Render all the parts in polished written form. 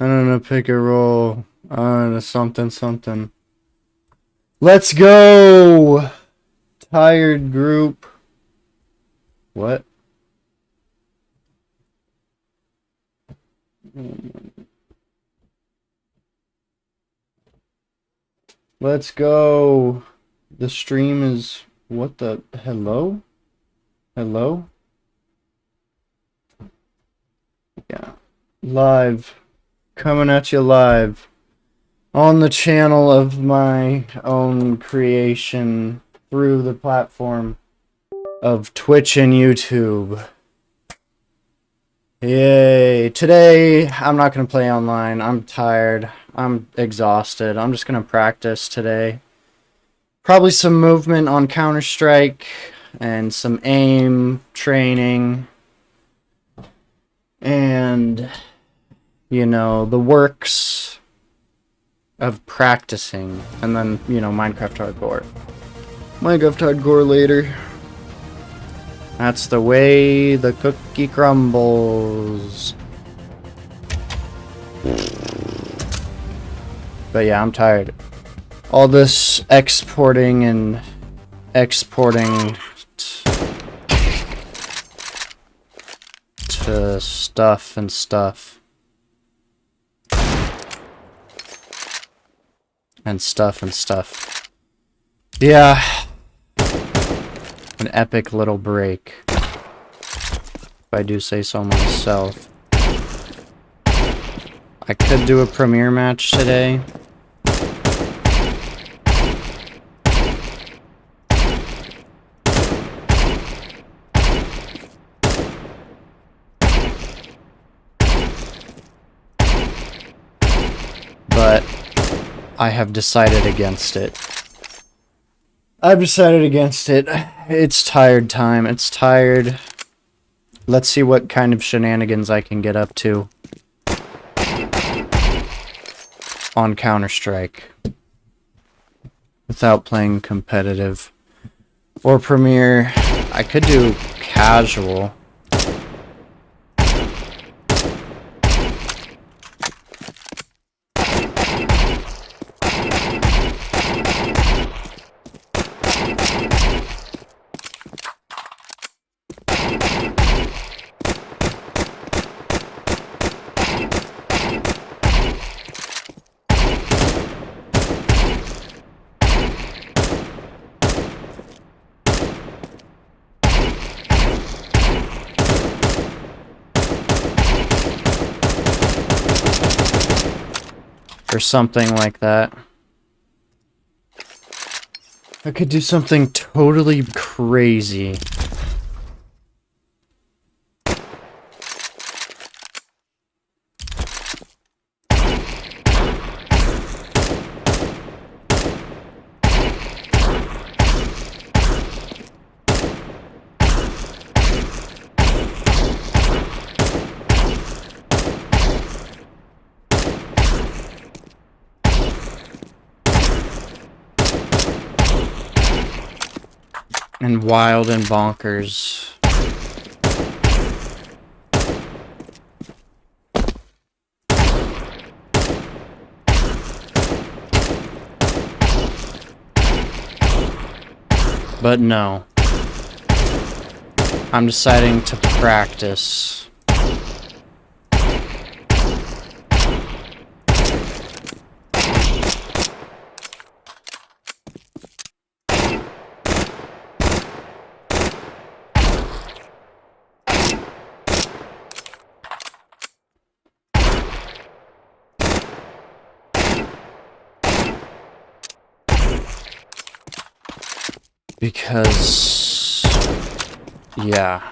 I don't know, pick a roll. Something, something. Let's go! Tired group. What? Let's go. The stream is... What the... Hello? Hello? Yeah. Live. Coming at you live. On the channel of my own creation. Through the platform of Twitch and YouTube. Yay. Today, I'm not going to play online. I'm tired. I'm exhausted. I'm just going to practice today. Probably some movement on Counter-Strike and some aim training. And, you know, the works of practicing. And then, you know, Minecraft Hardcore. Minecraft Hardcore later. That's the way the cookie crumbles. But yeah, I'm tired. All this exporting and exporting to stuff and stuff. And stuff and stuff. Yeah. An epic little break. If I do say so myself. I could do a premiere match today. But I have decided against it. I've decided against it. It's tired time. It's tired. Let's see what kind of shenanigans I can get up to on Counter-Strike without playing competitive or Premiere. I could do casual. Or something like that. I could do something totally crazy. And wild and bonkers. But no. I'm deciding to practice. Because, yeah.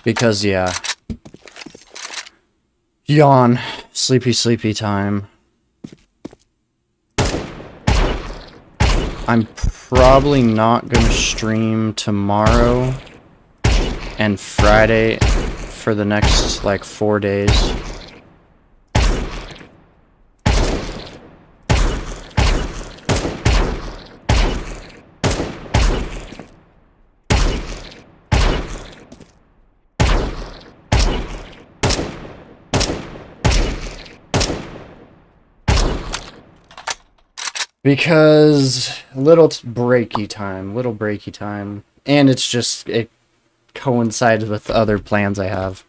Because, yeah. Yawn. Sleepy, sleepy time. I'm probably not gonna stream tomorrow and Friday for the next, like, 4 days. Because little breaky time, and it's just, it coincides with other plans I have.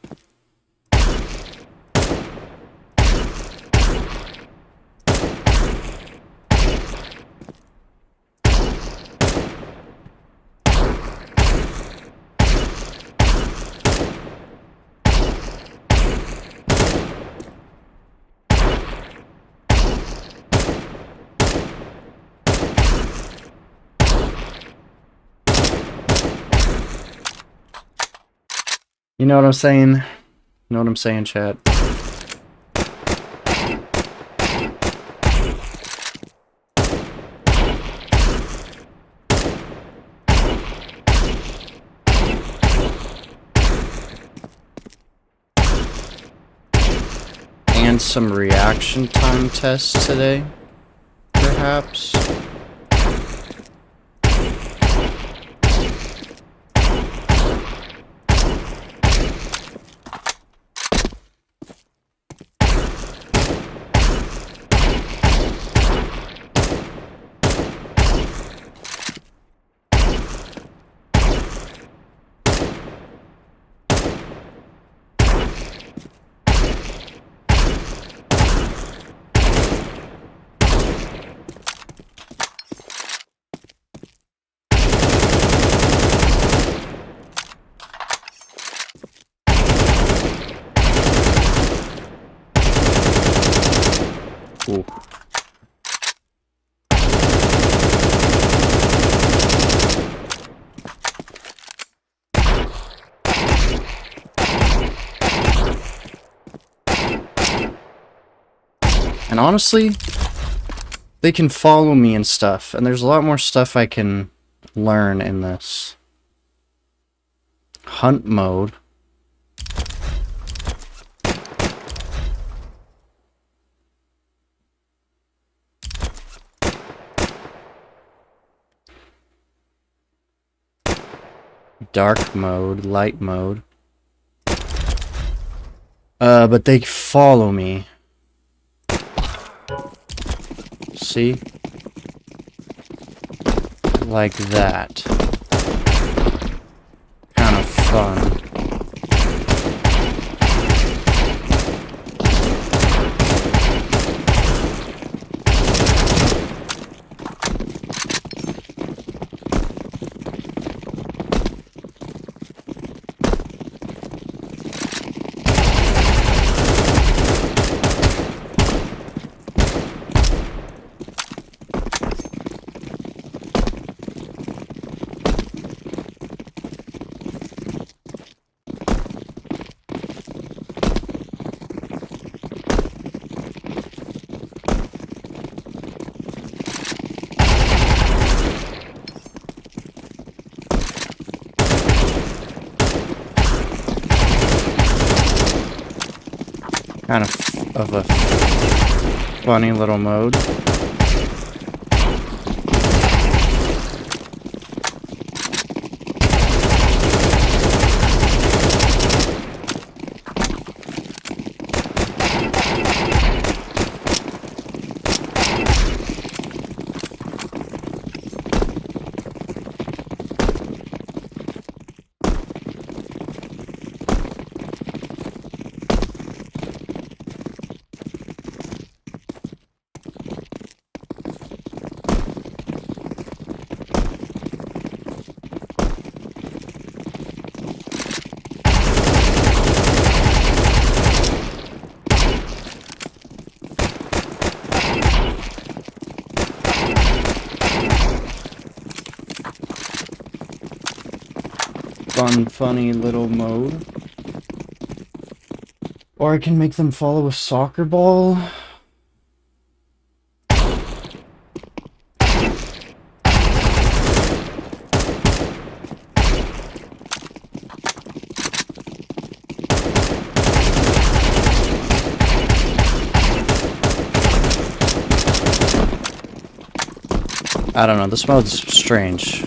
You know what I'm saying? You know what I'm saying, chat? And some reaction time tests today, perhaps. Ooh. And honestly, they can follow me and stuff, and there's a lot more stuff I can learn in this. Hunt mode. Dark mode, light mode. But they follow me. See? Like that. Kind of fun. Kind of a funny little mode. Fun, funny little mode. Or I can make them follow a soccer ball. I don't know, this mode's strange.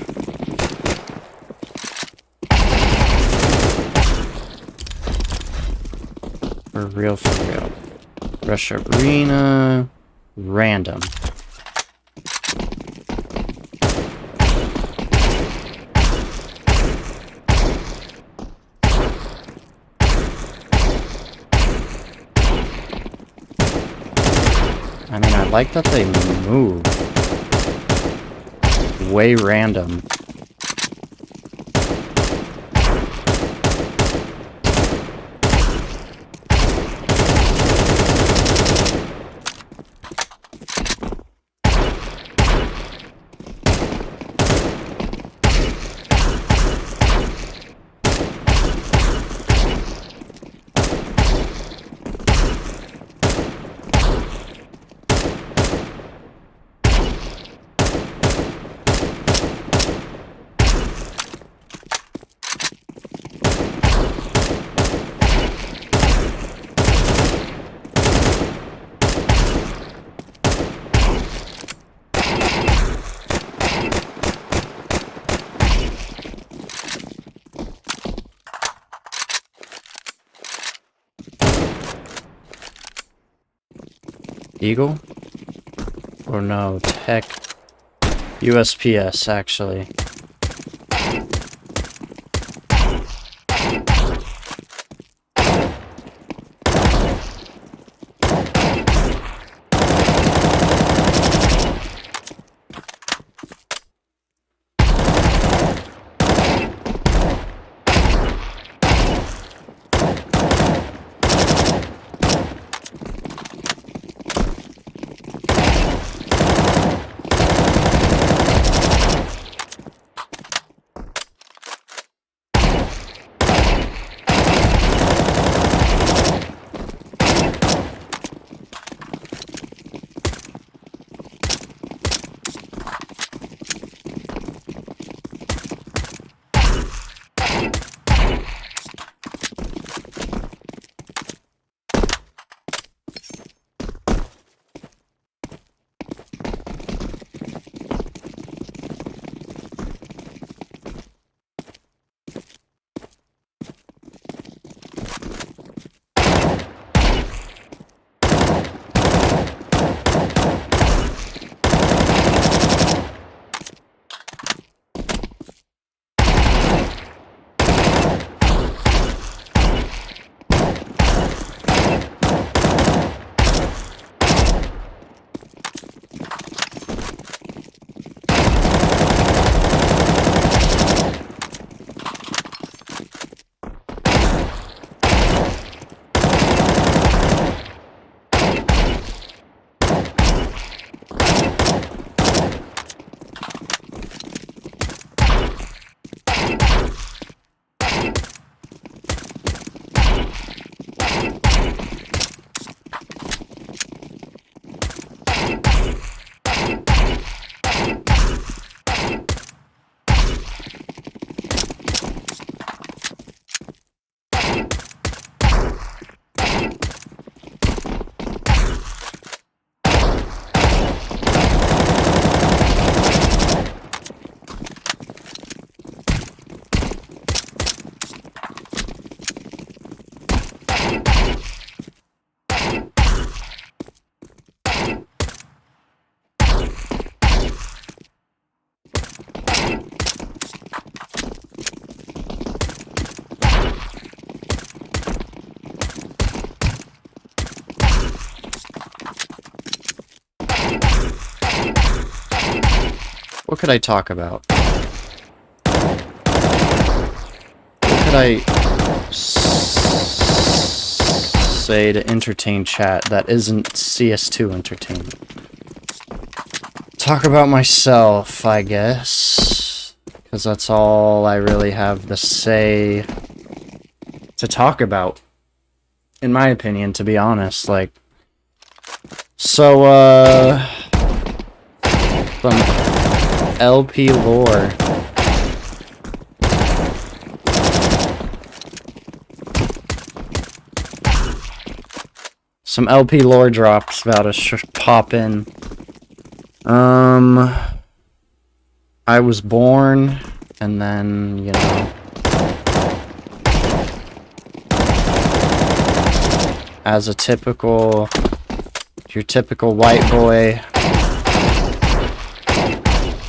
For real, for real. Rush Arena... Random. I mean, I like that they move. Way random. Eagle? Or no, Tech. USPS, actually. What could I talk about? What could I say to entertain chat that isn't CS2 entertainment? Talk about myself, I guess. Because that's all I really have to say to talk about. in my opinion, to be honest. Like, so, some LP lore. Some LP lore drops about to pop in. I was born, and then, you know, as a your typical white boy,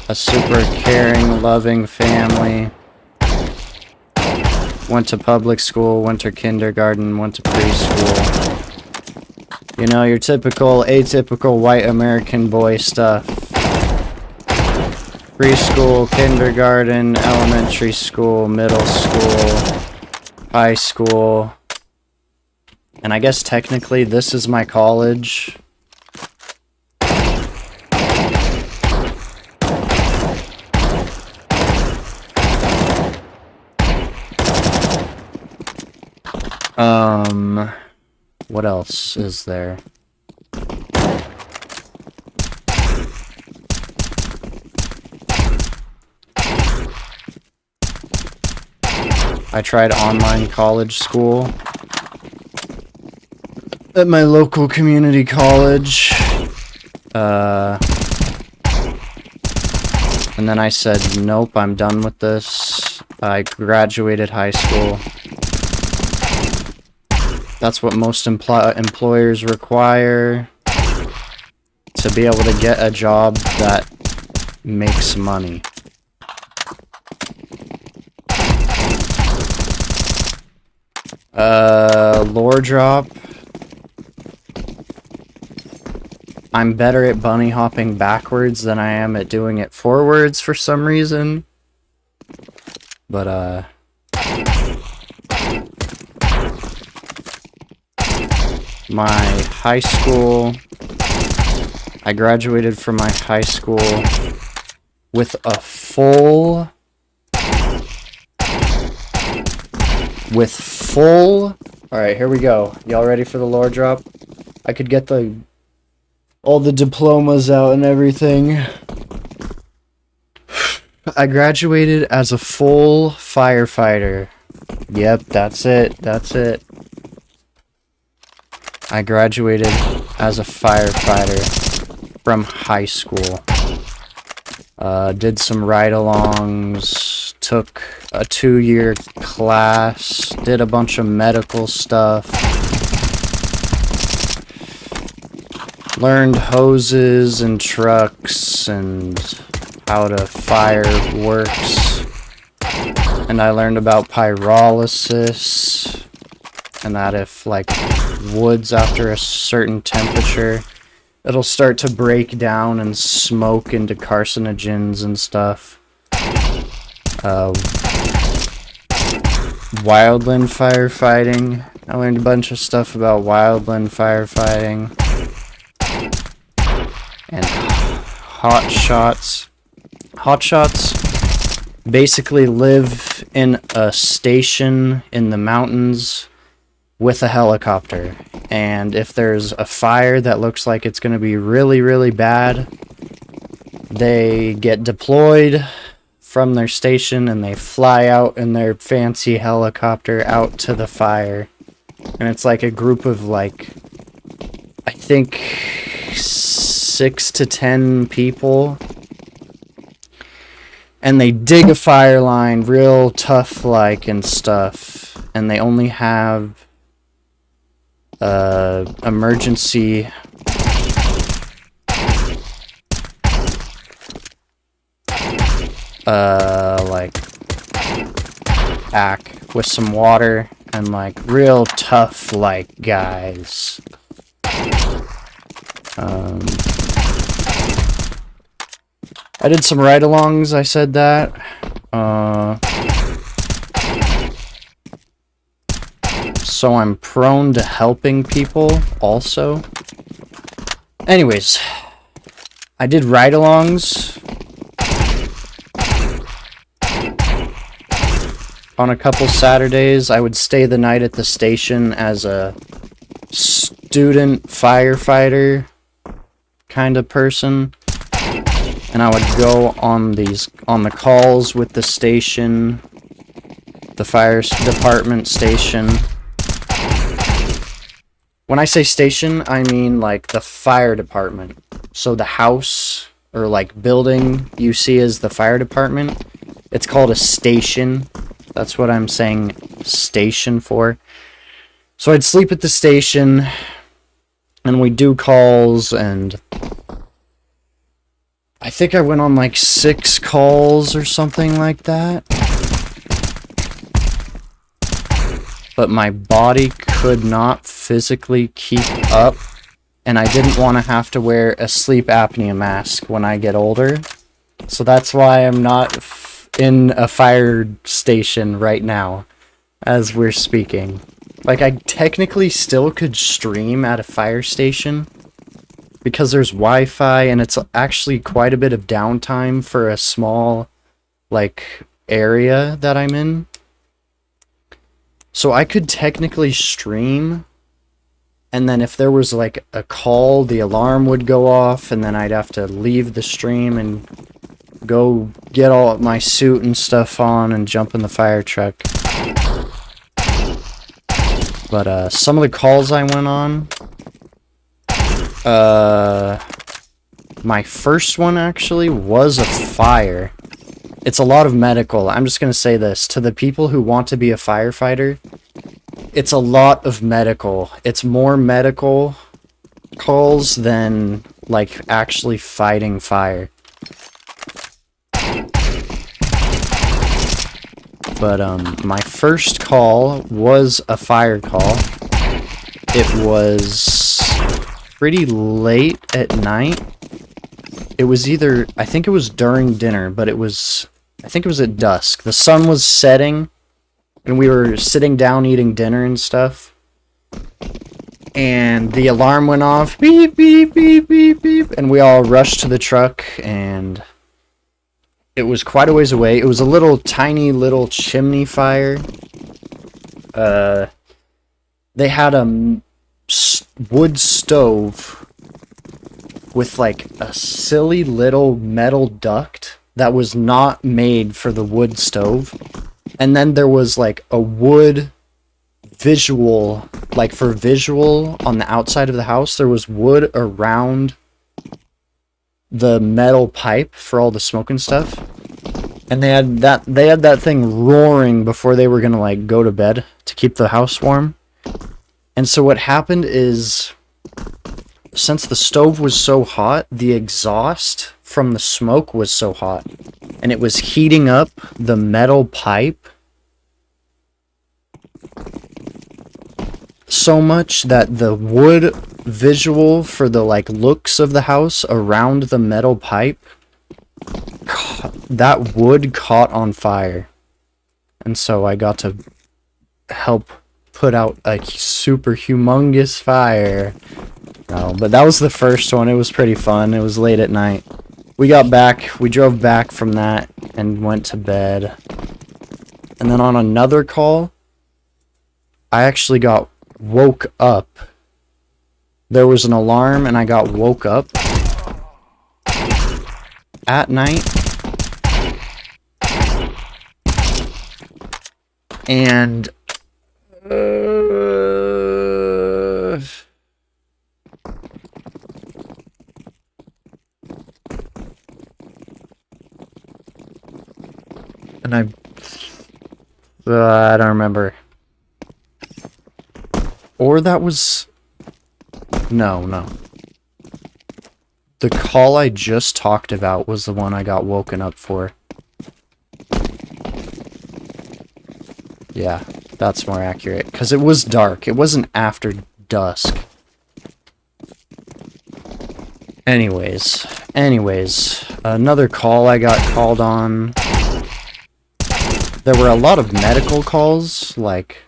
a super caring, loving family, went to public school, went to kindergarten, went to preschool. You know, your typical, atypical white American boy stuff. Preschool, kindergarten, elementary school, middle school, high school. And I guess technically this is my college. What else is there? I tried online college school at my local community college. And then I said, nope, I'm done with this. I graduated high school. That's what most employers require to be able to get a job that makes money. Lore drop. I'm better at bunny hopping backwards than I am at doing it forwards for some reason. But, my high school, I graduated from my high school with a full, alright, here we go. Y'all ready for the lore drop? I could get all the diplomas out and everything. I graduated as a full firefighter. Yep, that's it. I graduated as a firefighter from high school. Did some ride-alongs, took a 2-year class, did a bunch of medical stuff, learned hoses and trucks and how to fire works, and I learned about pyrolysis, and that if, like, woods after a certain temperature, it'll start to break down and smoke into carcinogens and stuff. Wildland firefighting. I learned a bunch of stuff about wildland firefighting. And hot shots. Hot shots basically live in a station in the mountains with a helicopter, and if there's a fire that looks like it's going to be really, really bad, they get deployed from their station and they fly out in their fancy helicopter out to the fire. And it's like a group of, like, I think 6 to 10 people, and they dig a fire line real tough like and stuff, and they only have emergency like pack with some water and like real tough like guys. I did some ride-alongs, I said that. So I'm prone to helping people also. Anyways, I did ride-alongs. on a couple Saturdays, I would stay the night at the station as a student firefighter kind of person. And I would go on the calls with the station, the fire department station. When I say station, I mean like the fire department. So the house or like building you see as the fire department, it's called a station. That's what I'm saying station for. So I'd sleep at the station and we'd do calls, and I think I went on like 6 calls or something like that. But my body could not physically keep up, and I didn't want to have to wear a sleep apnea mask when I get older. So that's why I'm not in a fire station right now as we're speaking. Like, I technically still could stream at a fire station because there's Wi-Fi, and it's actually quite a bit of downtime for a small, like, area that I'm in. So I could technically stream, and then if there was, like, a call, the alarm would go off, and then I'd have to leave the stream and go get all my suit and stuff on and jump in the fire truck. But, some of the calls I went on, my first one actually was a fire. It's a lot of medical. I'm just gonna say this to the people who want to be a firefighter. It's a lot of medical. It's more medical calls than like actually fighting fire. But my first call was a fire call. It was pretty late at night. It was either, I think it was during dinner, but I think it was at dusk. The sun was setting, and we were sitting down eating dinner and stuff. And the alarm went off, beep, beep, beep, beep, beep, and we all rushed to the truck, and it was quite a ways away. It was a little, tiny little chimney fire. They had a wood stove with like a silly little metal duct that was not made for the wood stove. And then there was like a wood visual, like for visual on the outside of the house, there was wood around the metal pipe for all the smoke and stuff. And they had that thing roaring before they were gonna like go to bed to keep the house warm. And so what happened is, since the stove was so hot, the exhaust from the smoke was so hot, and it was heating up the metal pipe so much that the wood visual for the like looks of the house around the metal pipe, that wood caught on fire. And so I got to help put out a super humongous fire. No, but that was the first one. It was pretty fun. It was late at night. We drove back from that and went to bed. And then on another call, I actually got woke up. There was an alarm and I got woke up at night. And I don't remember. Or that was... No. The call I just talked about was the one I got woken up for. Yeah, that's more accurate. Because it was dark. It wasn't after dusk. Anyways. Another call I got called on. There were a lot of medical calls, like,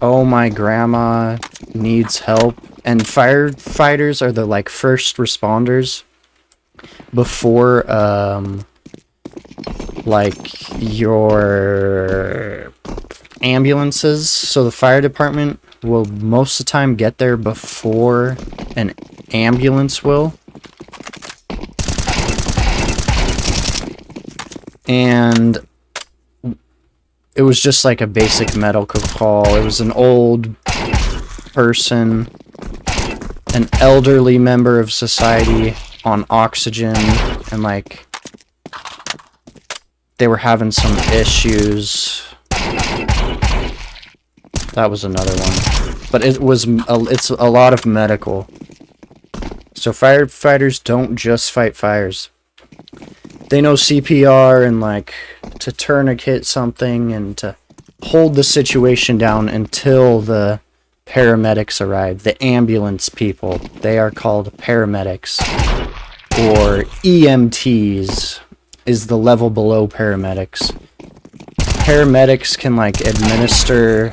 oh, my grandma needs help. And firefighters are the, like, first responders before like your ambulances. So the fire department will most of the time get there before an ambulance will. And it was just like a basic medical call. It was an old person, an elderly member of society on oxygen, and like they were having some issues. That was another one, but it's a lot of medical. So firefighters don't just fight fires. They know CPR and like to tourniquet something and to hold the situation down until the paramedics arrive. The ambulance people, they are called paramedics, or EMTs is the level below paramedics. Paramedics can like administer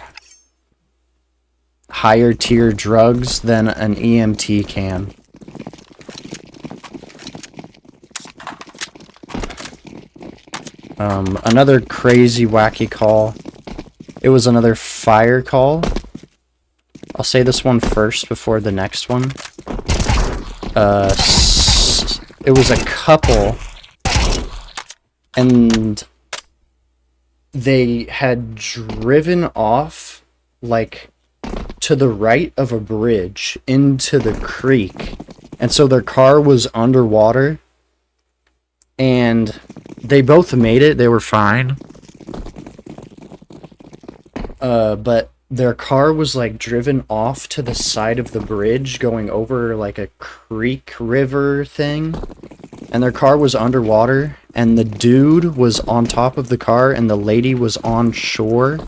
higher tier drugs than an EMT can. Another crazy wacky call. It was another fire call. I'll say this one first before the next one. It was a couple, and they had driven off like to the right of a bridge into the creek, and so their car was underwater, and they both made it. They were fine, but their car was like driven off to the side of the bridge going over like a creek river thing, and their car was underwater, and the dude was on top of the car and the lady was on shore.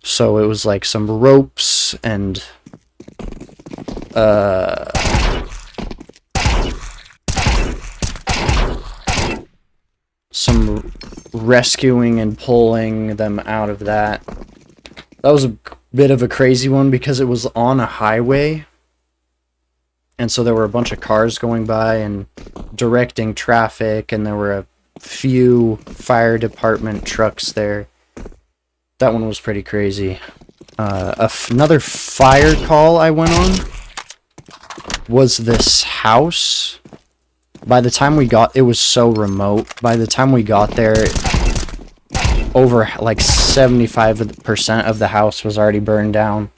So it was like some ropes and some rescuing and pulling them out of that. That was a bit of a crazy one because it was on a highway, and so there were a bunch of cars going by and directing traffic, and there were a few fire department trucks there. That one was pretty crazy. Another fire call I went on was this house. By the time we got, it was so remote. By the time we got there, over like 75% of the house was already burned down.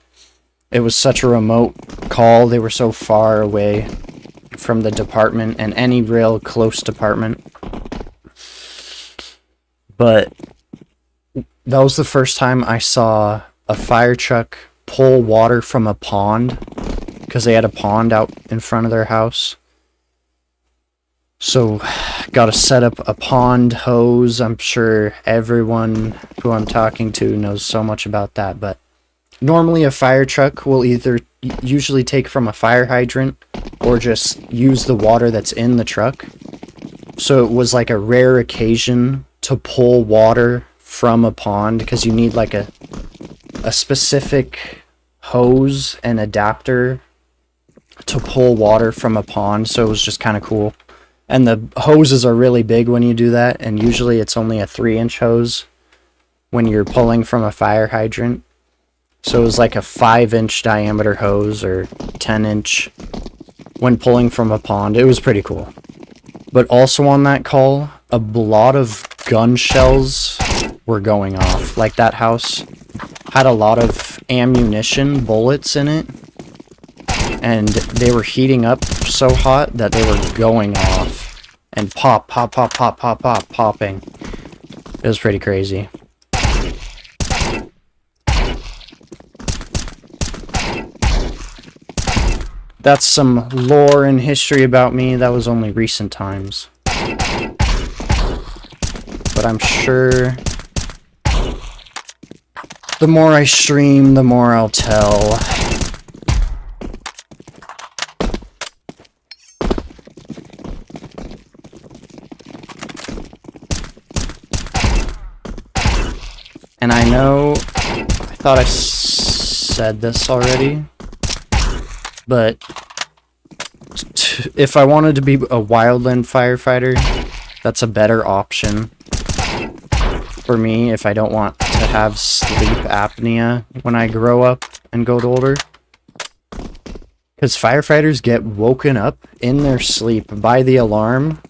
It was such a remote call. They were so far away from the department and any real close department. But that was the first time I saw a fire truck pull water from a pond, because they had a pond out in front of their house. So, got to set up a pond hose. I'm sure everyone who I'm talking to knows so much about that, but normally a fire truck will either usually take from a fire hydrant or just use the water that's in the truck. So it was like a rare occasion to pull water from a pond, because you need like a specific hose and adapter to pull water from a pond. So it was just kind of cool. And the hoses are really big when you do that, and usually it's only a 3-inch hose when you're pulling from a fire hydrant. So it was like a 5-inch diameter hose or 10-inch when pulling from a pond. It was pretty cool. But also on that call, a lot of gun shells were going off. Like that house had a lot of ammunition, bullets in it, and they were heating up so hot that they were going off and popping. It was pretty crazy. That's some lore and history about me. That was only recent times. But I'm sure the more I stream, the more I'll tell. And I know, I thought I said this already, but if I wanted to be a wildland firefighter, That's a better option for me if I don't want to have sleep apnea when I grow up and get older. Because firefighters get woken up in their sleep by the alarm.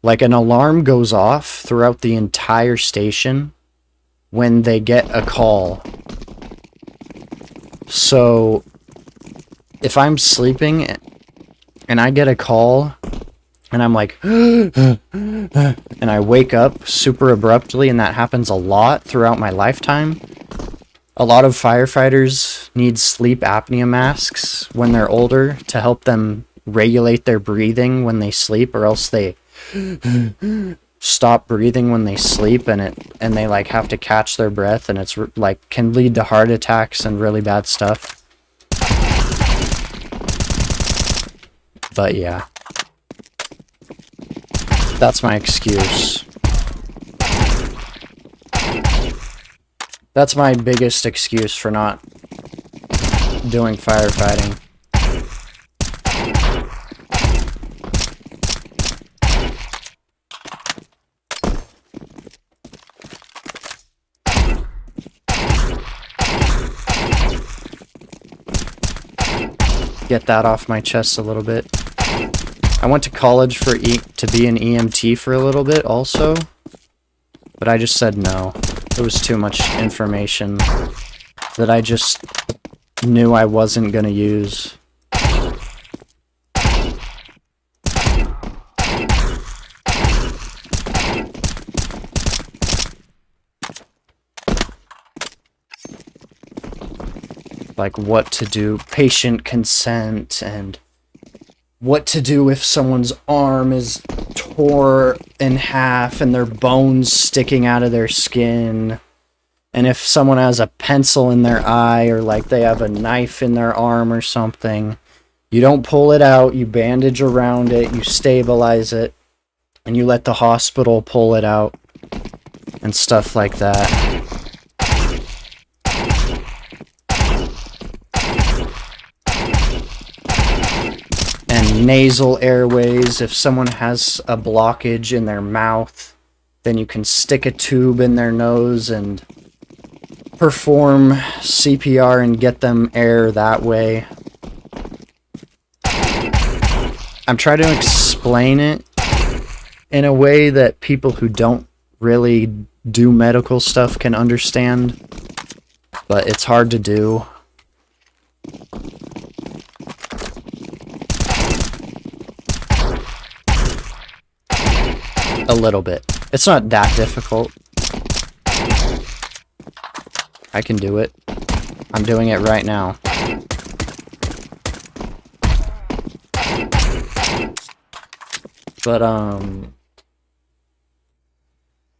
Like, an alarm goes off throughout the entire station when they get a call. So, if I'm sleeping and I get a call and I'm like, and I wake up super abruptly, and that happens a lot throughout my lifetime. A lot of firefighters need sleep apnea masks when they're older to help them regulate their breathing when they sleep, or else they stop breathing when they sleep, and they like have to catch their breath, and it's like can lead to heart attacks and really bad stuff. But yeah, that's my excuse. That's my biggest excuse for not doing firefighting. Get that off my chest a little bit. I went to college for to be an EMT for a little bit also, but I just said no. It was too much information that I just knew I wasn't gonna use. Like what to do, patient consent, and what to do if someone's arm is tore in half and their bones sticking out of their skin, and if someone has a pencil in their eye, or like they have a knife in their arm or something. You don't pull it out, you bandage around it, you stabilize it, and you let the hospital pull it out and stuff like that. And nasal airways, if someone has a blockage in their mouth, then you can stick a tube in their nose and perform CPR and get them air that way. I'm trying to explain it in a way that people who don't really do medical stuff can understand, but it's hard to do. A little bit. It's not that difficult. I can do it. I'm doing it right now. But,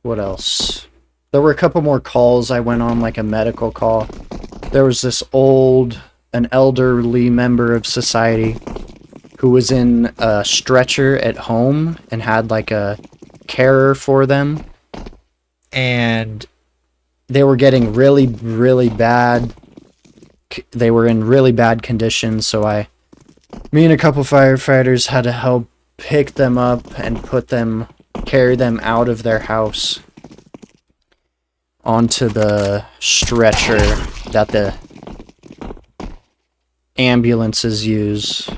what else? There were a couple more calls I went on, like a medical call. There was this an elderly member of society who was in a stretcher at home and had like a carer for them, and they were getting really, really bad. They were in really bad condition, so me and a couple firefighters had to help pick them up and carry them out of their house onto the stretcher that the ambulances use.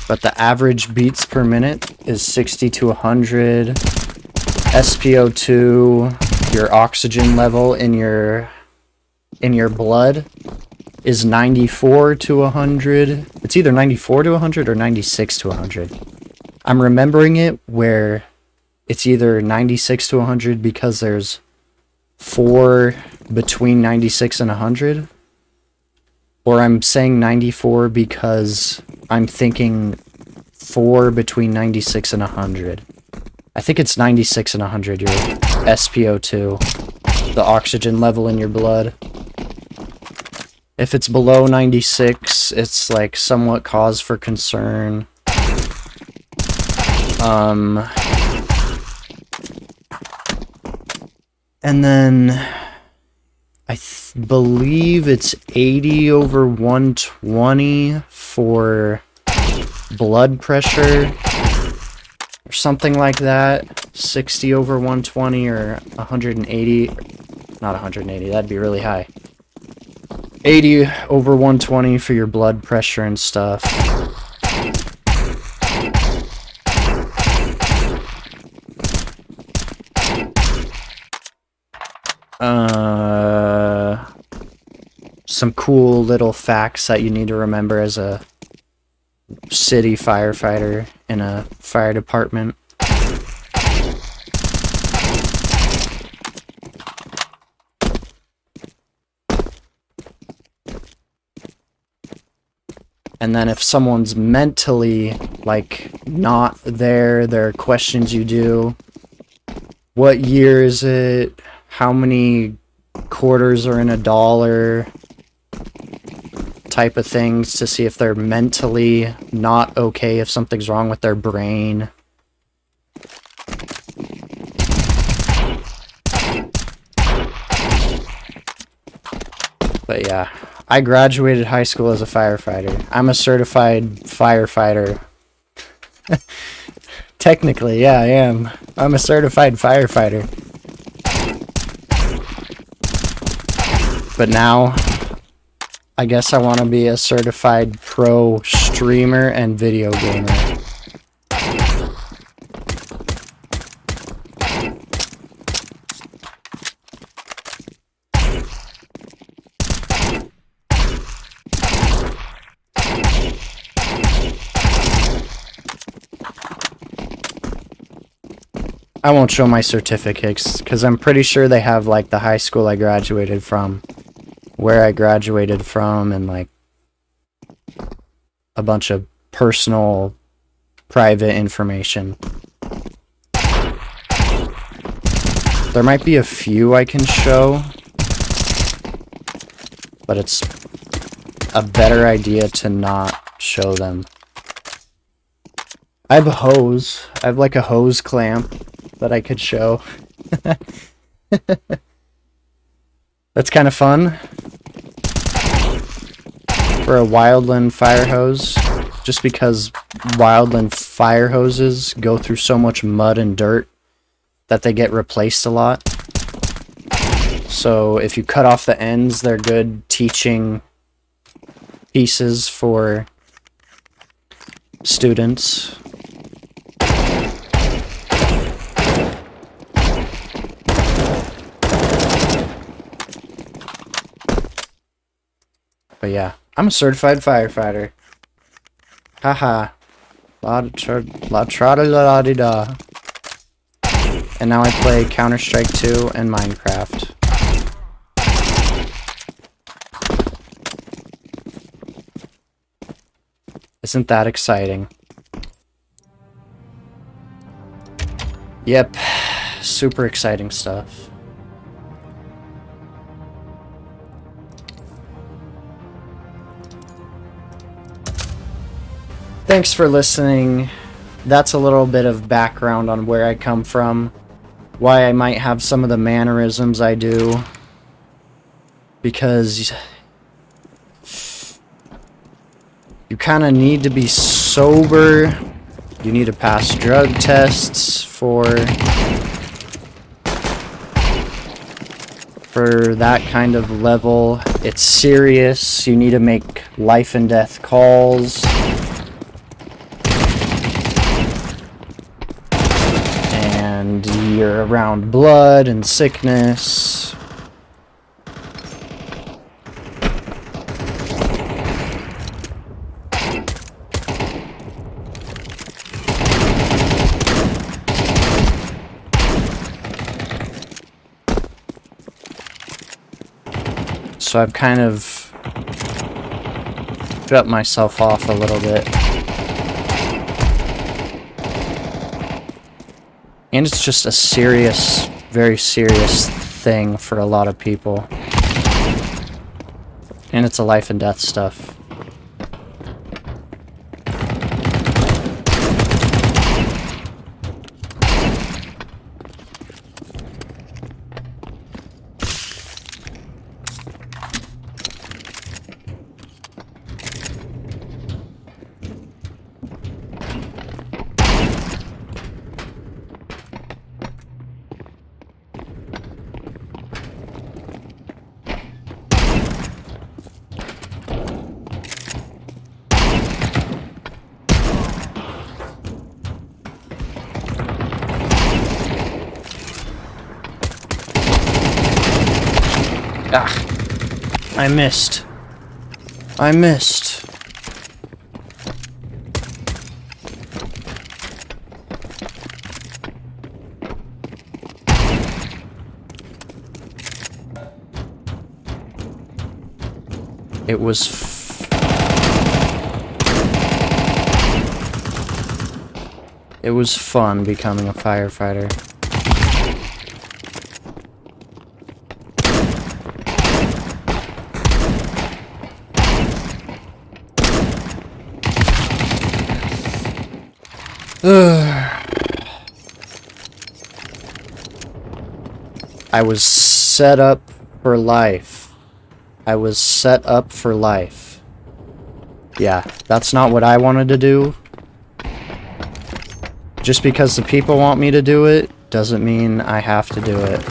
But the average beats per minute is 60 to 100. SpO2, your oxygen level in your blood, is 94 to 100. It's either 94 to 100 or 96 to 100. I'm remembering it where it's either 96 to 100 because there's 4 between 96 and 100. Or I'm saying 94 because I'm thinking 4 between 96 and 100. I think it's 96 and 100, your SpO2, the oxygen level in your blood. If it's below 96, it's like somewhat cause for concern. And then I believe it's 80 over 120 for blood pressure or something like that. 60 over 120 or 180. Not 180, that'd be really high. 80 over 120 for your blood pressure and stuff. Some cool little facts that you need to remember as a city firefighter in a fire department. And then if someone's mentally, like, not there are questions you do. What year is it? How many quarters are in a dollar? Type of things to see if they're mentally not okay, if something's wrong with their brain. But yeah, I graduated high school as a firefighter. I'm a certified firefighter. Technically, yeah, I am. I'm a certified firefighter. But now, I guess I want to be a certified pro streamer and video gamer. I won't show my certificates, because I'm pretty sure they have, like, the high school I graduated from, where I graduated from, and, like, a bunch of personal, private information. There might be a few I can show, but it's a better idea to not show them. I have a hose. I have, like, a hose clamp that I could show. That's kind of fun. For a Wildland fire hose, just because Wildland fire hoses go through so much mud and dirt that they get replaced a lot. So if you cut off the ends, they're good teaching pieces for students. But yeah, I'm a certified firefighter. Haha. La-tra-la-di-da. And now I play Counter-Strike 2 and Minecraft. Isn't that exciting? Yep. Super exciting stuff. Thanks for listening. That's a little bit of background on where I come from, why I might have some of the mannerisms I do, because you kind of need to be sober. You need to pass drug tests for that kind of level. It's serious. You need to make life and death calls. And you're around blood and sickness. So I've kind of shut myself off a little bit. And it's just a serious, very serious thing for a lot of people. And it's a life and death stuff. Ah, I missed. I missed. It was it was fun becoming a firefighter. I was set up for life. I was set up for life. Yeah, that's not what I wanted to do. Just because the people want me to do it, doesn't mean I have to do it.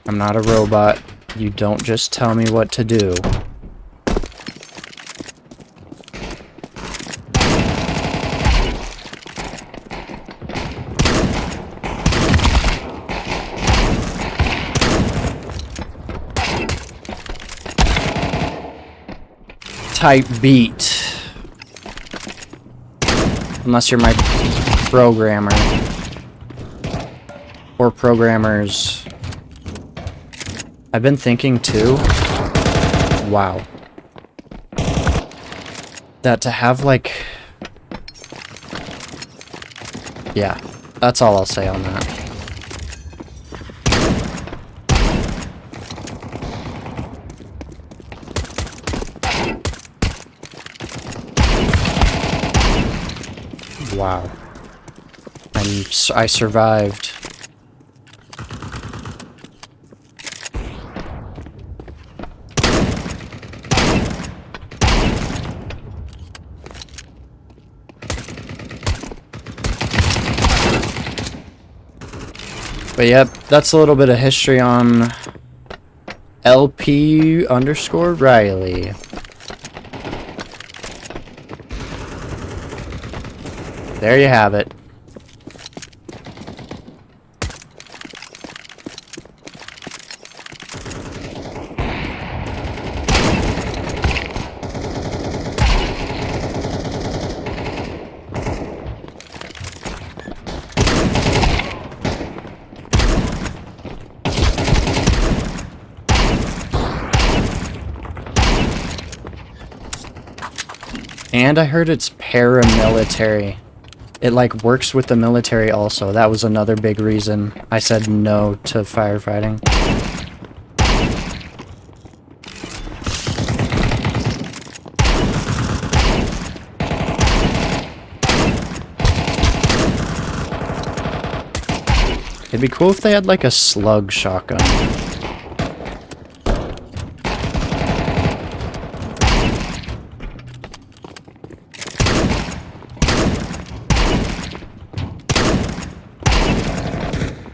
I'm not a robot. You don't just tell me what to do. Type beat. Unless you're my programmer. Or programmers. I've been thinking too, wow, that to have like, yeah, that's all I'll say on that. Wow, I survived. But yep, that's a little bit of history on LP_Riley. There you have it. And I heard it's paramilitary. It like works with the military also. That was another big reason I said no to firefighting. It'd be cool if they had like a slug shotgun.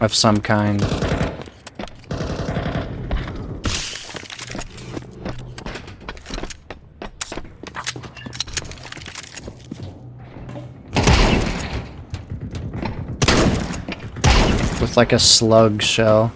Of some kind. With like a slug shell.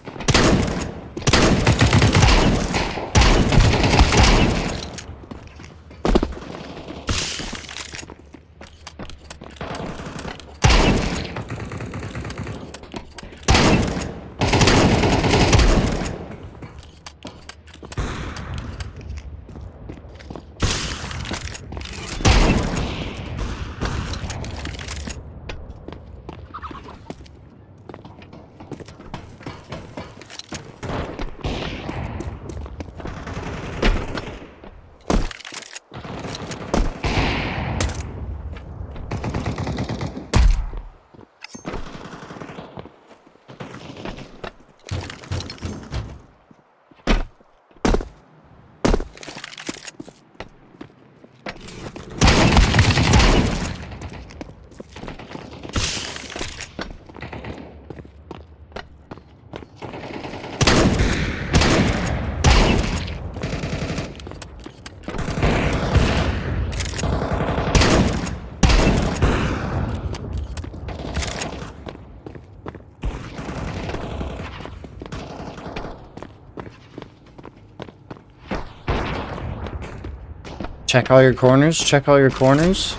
Check all your corners. Check all your corners.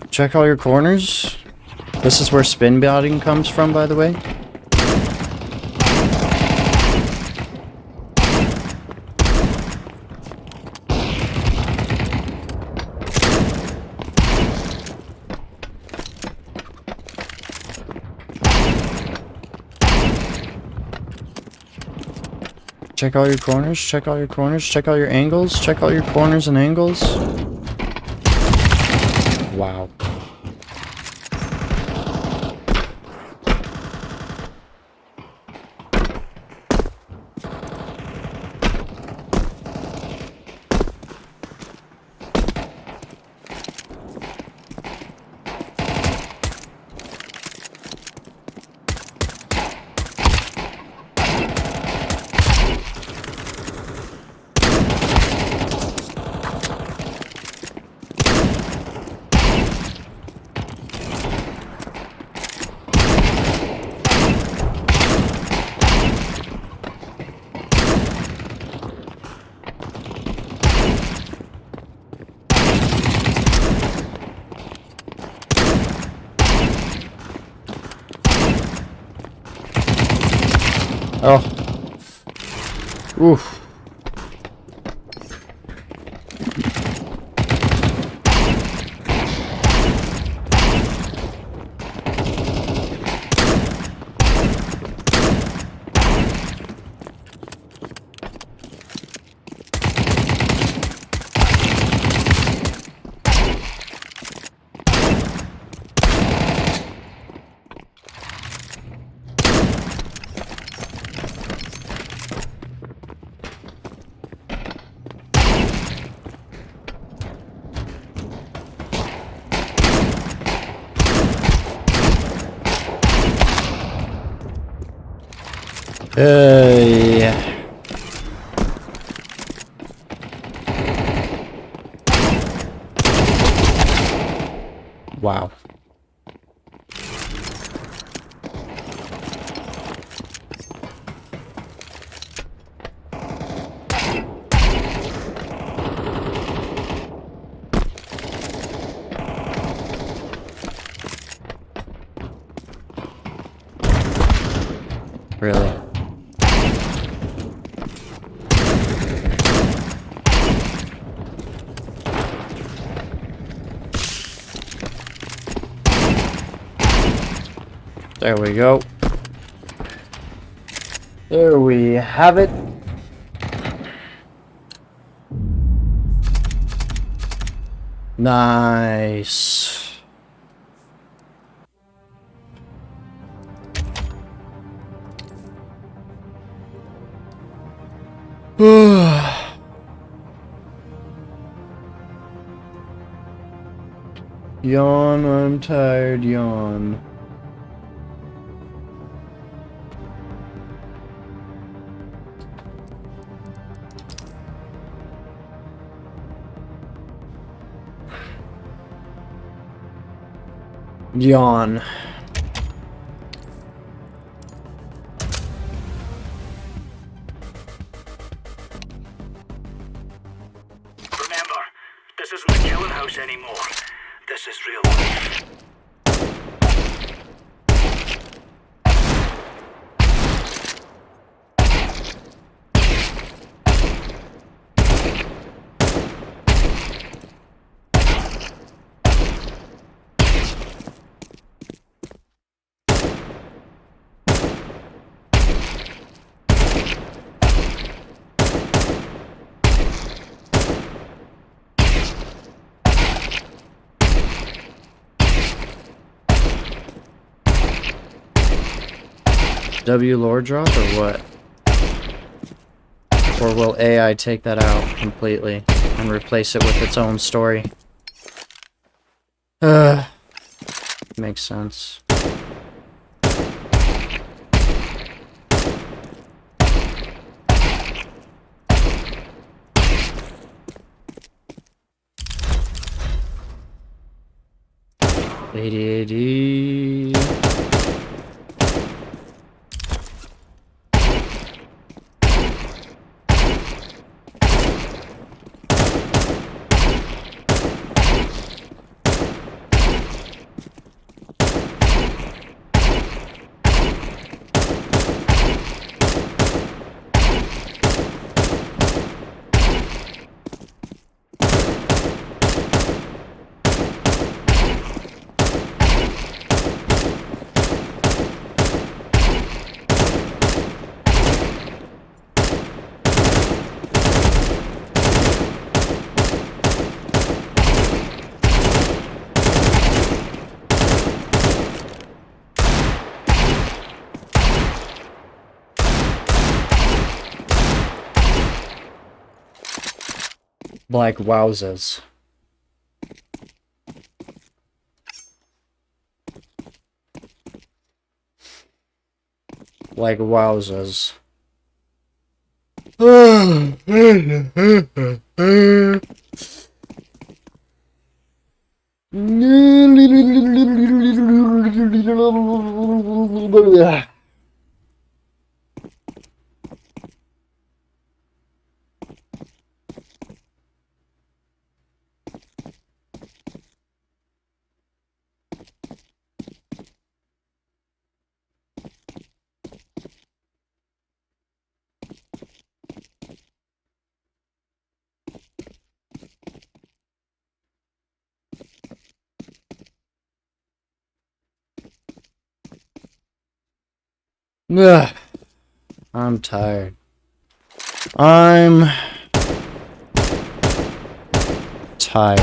Check all your corners. This is where spin botting comes from, by the way. Check all your corners, check all your corners, check all your angles, check all your corners and angles. Wow. Oh. Oof. Yeah. Wow. Really? There we go. There we have it. Nice. Yawn, I'm tired, yawn. Yawn. Remember, this isn't the killing house anymore. This is real life. W lore drop or what? Or will AI take that out completely and replace it with its own story? Makes sense. AD. Like wowzers. Like wowzers. Ugh. I'm tired. I'm tired.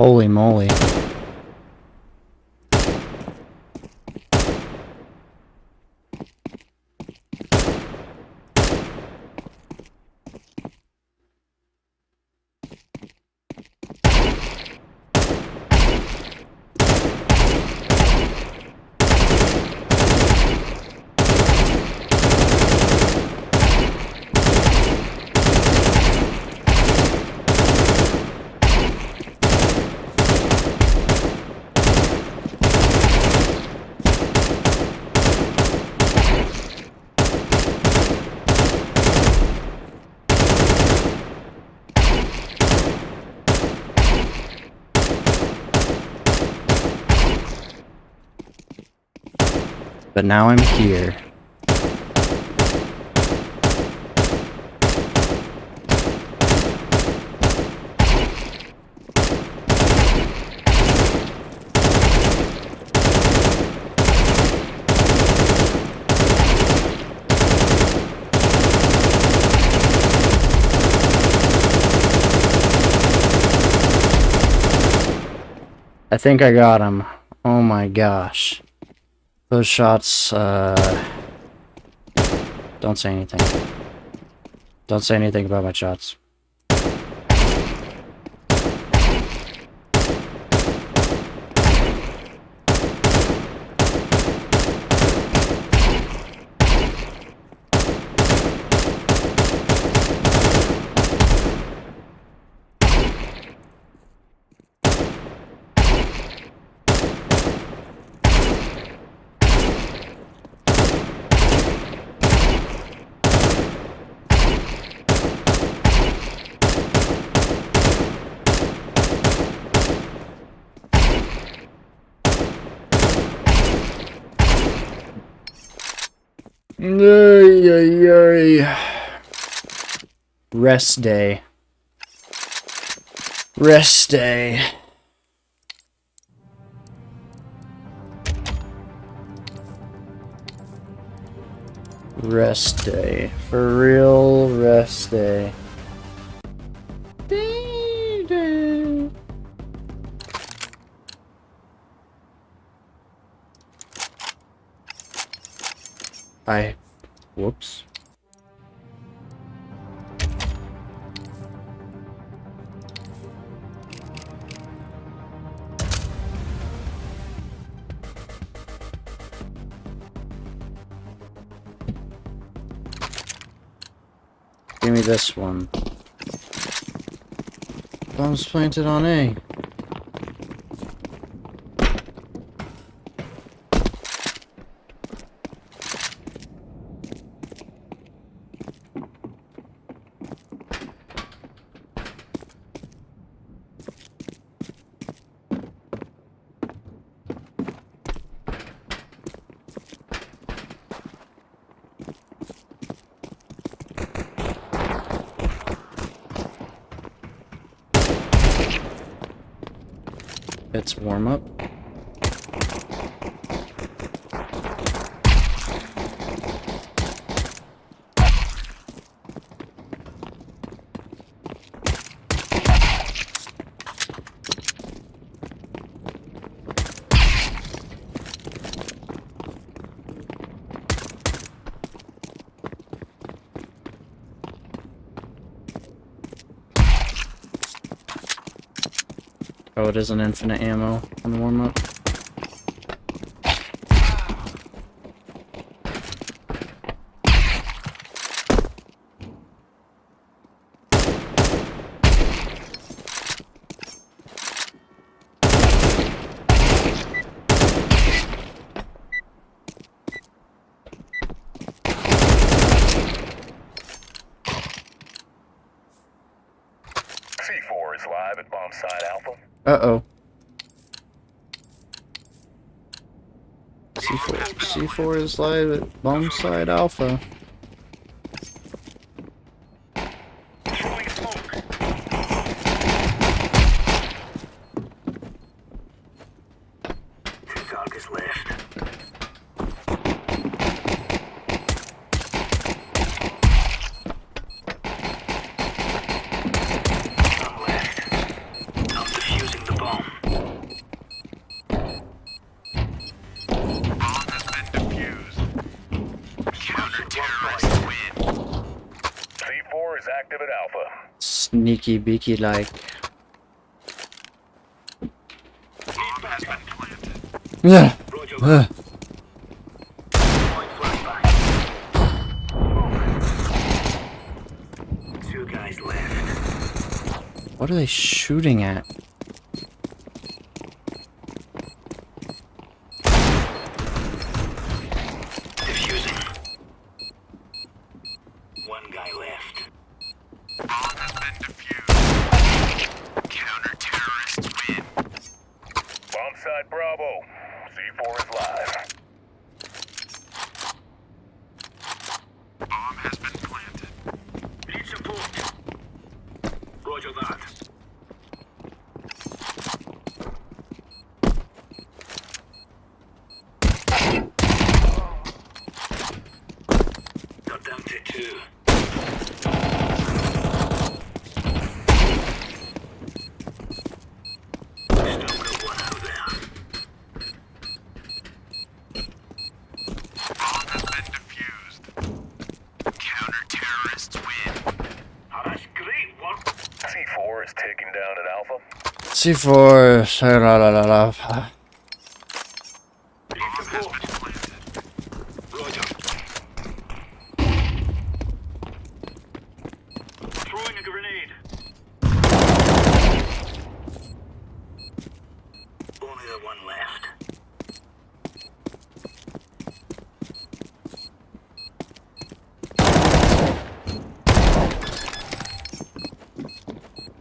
Holy moly. But now I'm here. I think I got him. Oh my gosh. Those shots, don't say anything. Don't say anything about my shots. Rest day. Rest day. Rest day. For real, rest day. Whoops. Give me this one. Bombs planted on A. It's warm up. Oh, it isn't infinite ammo on the warm up. C4 is live at bomb site Alpha. Uh-oh. C4 is live at bomb site Alpha. Throwing smoke. Two targets left. None left. I'm defusing the bomb. Bomb has been defused. Counter-terrorists win. C4 is active at Alpha. Sneaky beaky like. Bomb has been planted. Yeah. Roger. Ugh. Point flashbang. Two guys left. What are they shooting at? Defusing. One guy left. Bomb has been defused. Counter-terrorists win. Bomb site Bravo. C4 is live. Bomb has been planted. Need support. Roger that. They're down to two. Still got one out there. Bomb has been defused. Counter-terrorists win. Oh, that's great work. C4 is taken down at Alpha. C4. La, la, la, la. Need Bomb has support. been planted. Roger. Throwing a grenade. Only the one left.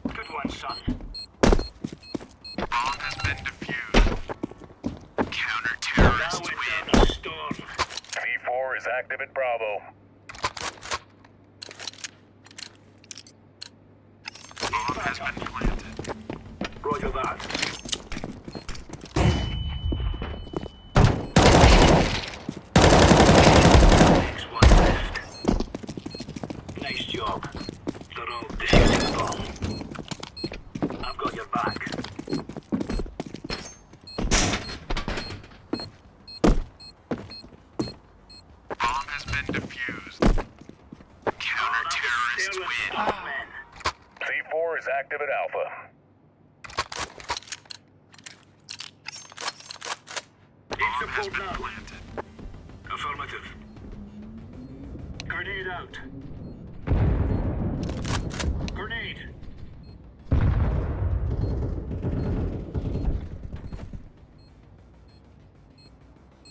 Good one, son. Bomb has been defused. Now Counter-terrorists we're win. down a storm. C4 is active at Bravo. Bomb has been planted. Roger that. Next one left. Nice job. They're all defusing the bomb. I've got your back. Bomb has been defused. Counter-terrorists win. Men. C4 is active at Alpha. Need Bomb has support been now. planted. Affirmative. Grenade out. Grenade.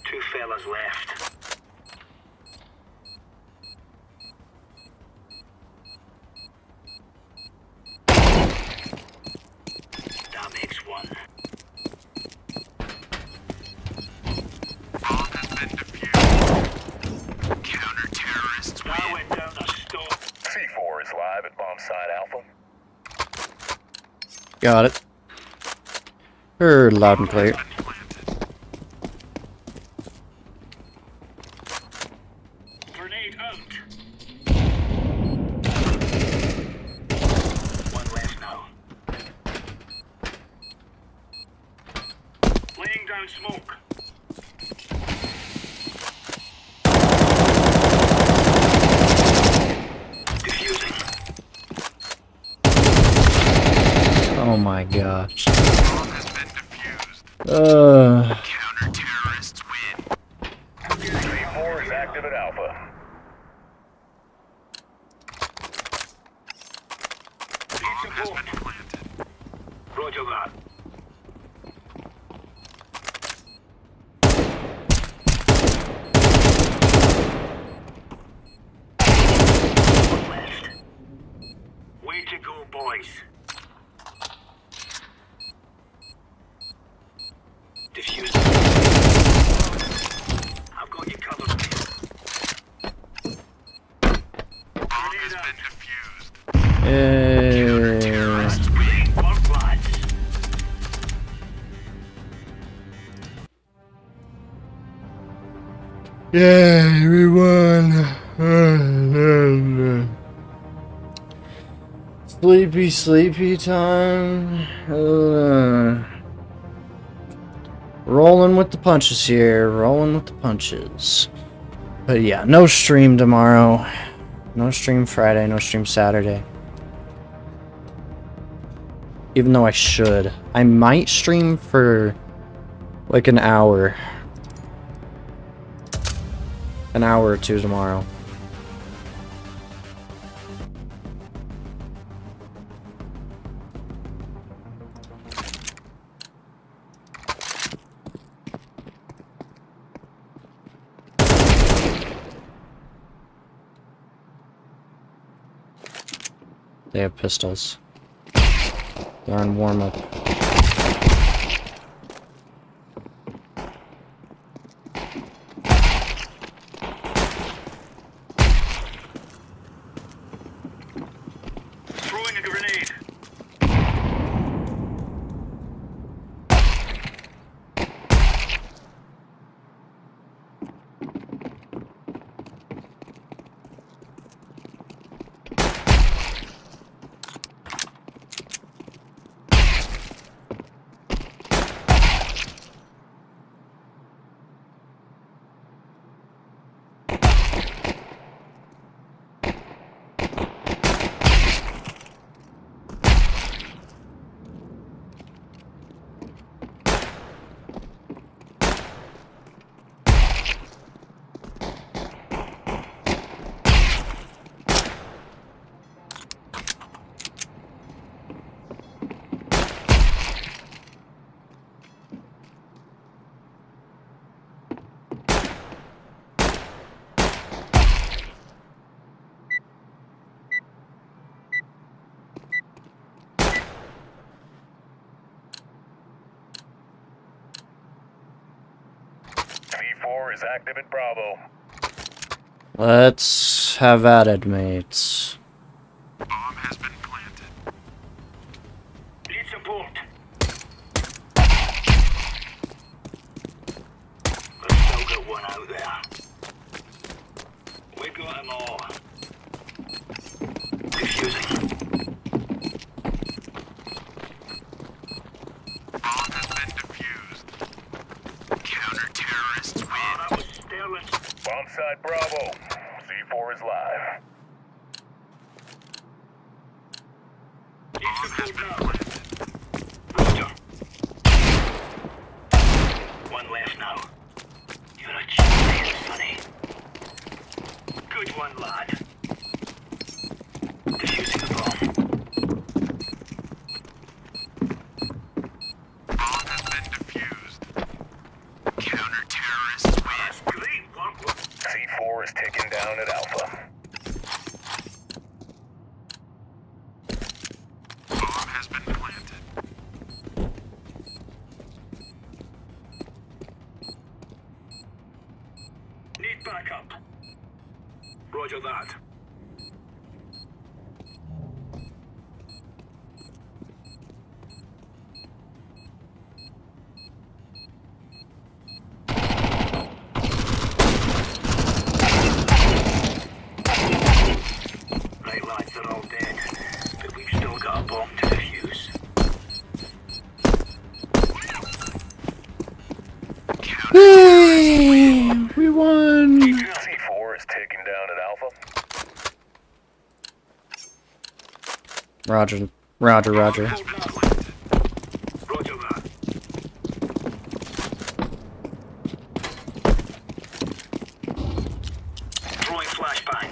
Two fellas left. That makes one. Bomb has been defused. Counter-terrorists Now win. we're down a storm. C4 is live at bomb site Alpha. Got it. Heard loud and clear. Grenade out. One left now. Laying down smoke. Diffusing. Oh my gosh. Bomb has been defused. Counter-terrorists win. C4 is active at Alpha. Need support. Planted. Roger that. One left. Way to go, boys. Diffuse. I've got you covered. Bomb has been defused. Yeah. Great work, lads. Yeah, we won. Sleepy, sleepy time. Rolling with the punches here. Rolling with the punches. But yeah, no stream tomorrow. No stream Friday. No stream Saturday. Even though I should. I might stream for like an hour. An hour or two tomorrow. They have pistols. They're on warm-up. Throwing a grenade. C4 is active at Bravo. Let's have at it, mates. Bomb has been planted. Need support. Let's still get one out there. We got them all. Diffusing. Bomb has been defused. Counter-terrorists win. Oh, that was sterling. Bomb side Bravo. C4 is live. Need Bomb has support been now. planted. Roger. One left now. You're a champion, sonny. Good one, lad. Defusing the bomb. Bomb has been defused. Counter-terrorists win. That's great work. C4 is taken down at Alpha. Bomb has been planted. Need backup. Roger that. taking down at Alpha. Roger. Roger, roger. Roger that. Throwing flashbang.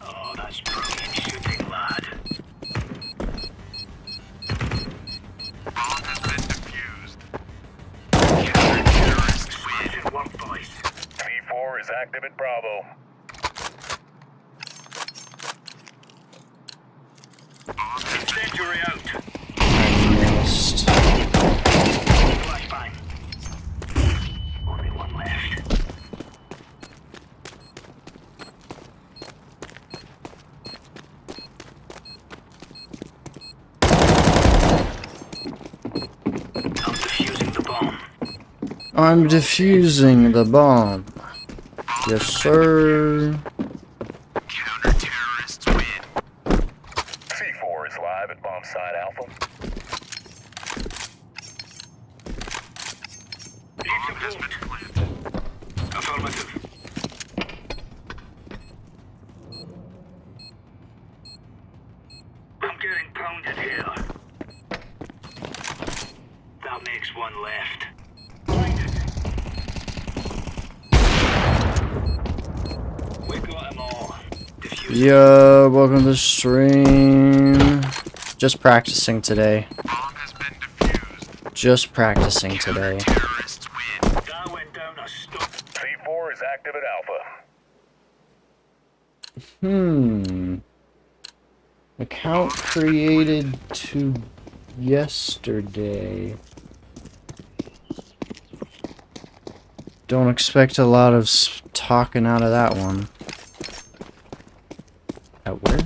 Oh, that's brilliant shooting, lad. Bomb has been defused. Smashing work, boys. V4 is active at Bravo. Incendiary out. I missed. Flashbang. Only one left. I'm defusing the bomb. I'm defusing the bomb. Yes, sir. Counter-terrorists win. C4 is live at bomb site Alpha. Need support. Affirmative. I'm getting pounded here. That makes one left. We got him all. Diffuse. Yo, welcome to the stream. Just practicing today. Bomb has been defused. Just practicing today. Terrorists win. That went down a stump. C4 is active at Alpha. Account created to yesterday. Don't expect a lot of talking out of that one. At where?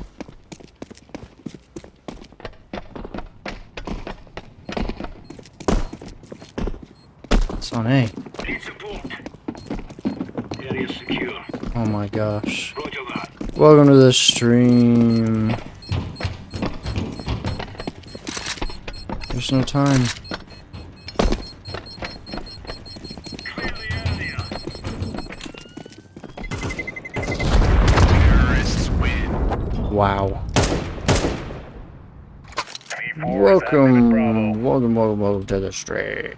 It's on A. Need support. Area secure. Oh my gosh. Roger that. Welcome to the stream. There's no time. Clear the area. Terrorists win. Wow. V4 is active at Bravo. Welcome to the stream.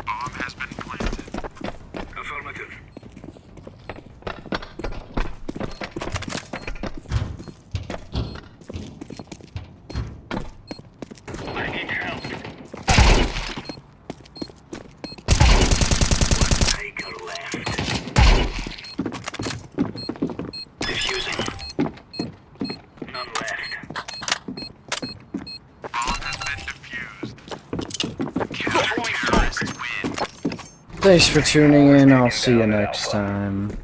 Bomb has been planted. Affirmative. I need help. One tiger left. Diffusing. None left. Bomb has been defused. Throwing smoke. Terrorists win. Thanks for tuning in. I'll see you next time.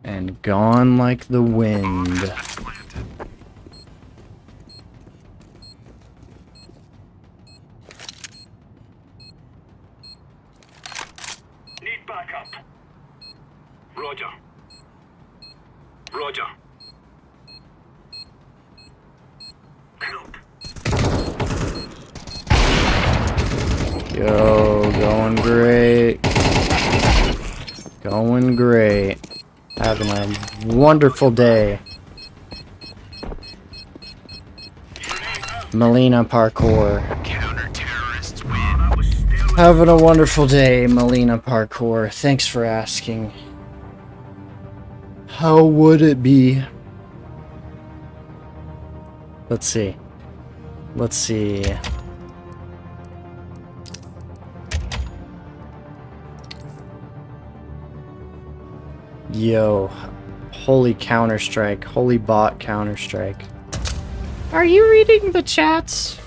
And gone like the wind. Planted. Need backup. Roger. Roger. Help. Yo, going great. Going great. Having a wonderful day. Melina Parkour. Counter-terrorists win. That was still Having a wonderful day, Melina Parkour. Thanks for asking. How would it be? Let's see. Let's see. Yo. Holy Counter-Strike. Holy bot Counter-Strike. Are you reading the chats?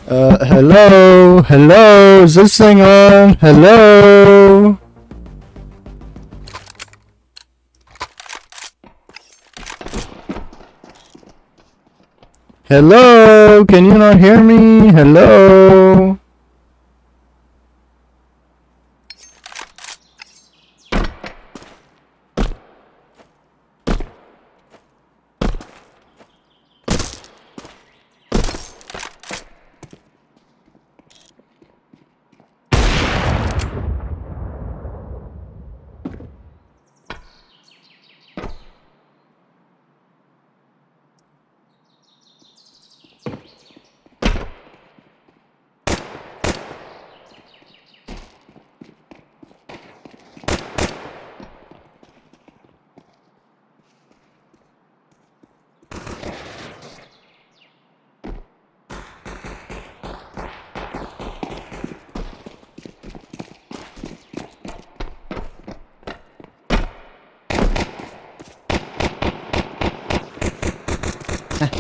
Hello? Hello? Is this thing on? Hello? Hello? Can you not hear me? Hello?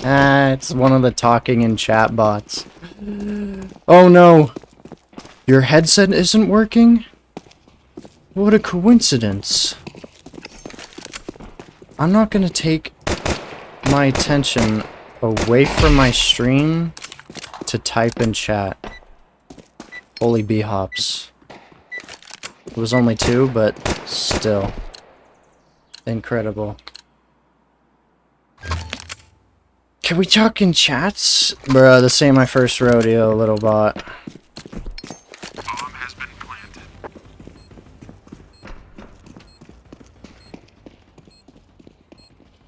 Ah, it's one of the talking in chat bots. Oh no! Your headset isn't working? What a coincidence. I'm not gonna take my attention away from my stream to type in chat. Holy b-hops. It was only 2, but still. Incredible. Can we talk in chats? Bruh, this ain't my first rodeo, little bot. Bomb has been planted.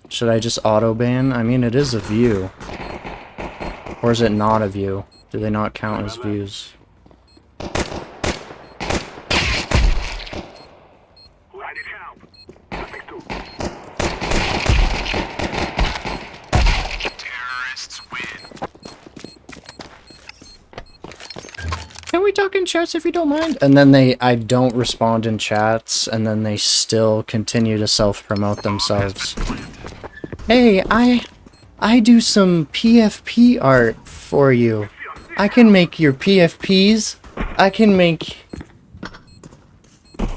Should I just auto-ban? I mean, it is a view. Or is it not a view? Do they not count as views? Who I need help? Suspect 2. Terrorists win. Can we talk in chats if you don't mind? And then I don't respond in chats, and then they still continue to self-promote themselves. Hey, I do some PFP art for you. I can make your PFPs. I can make...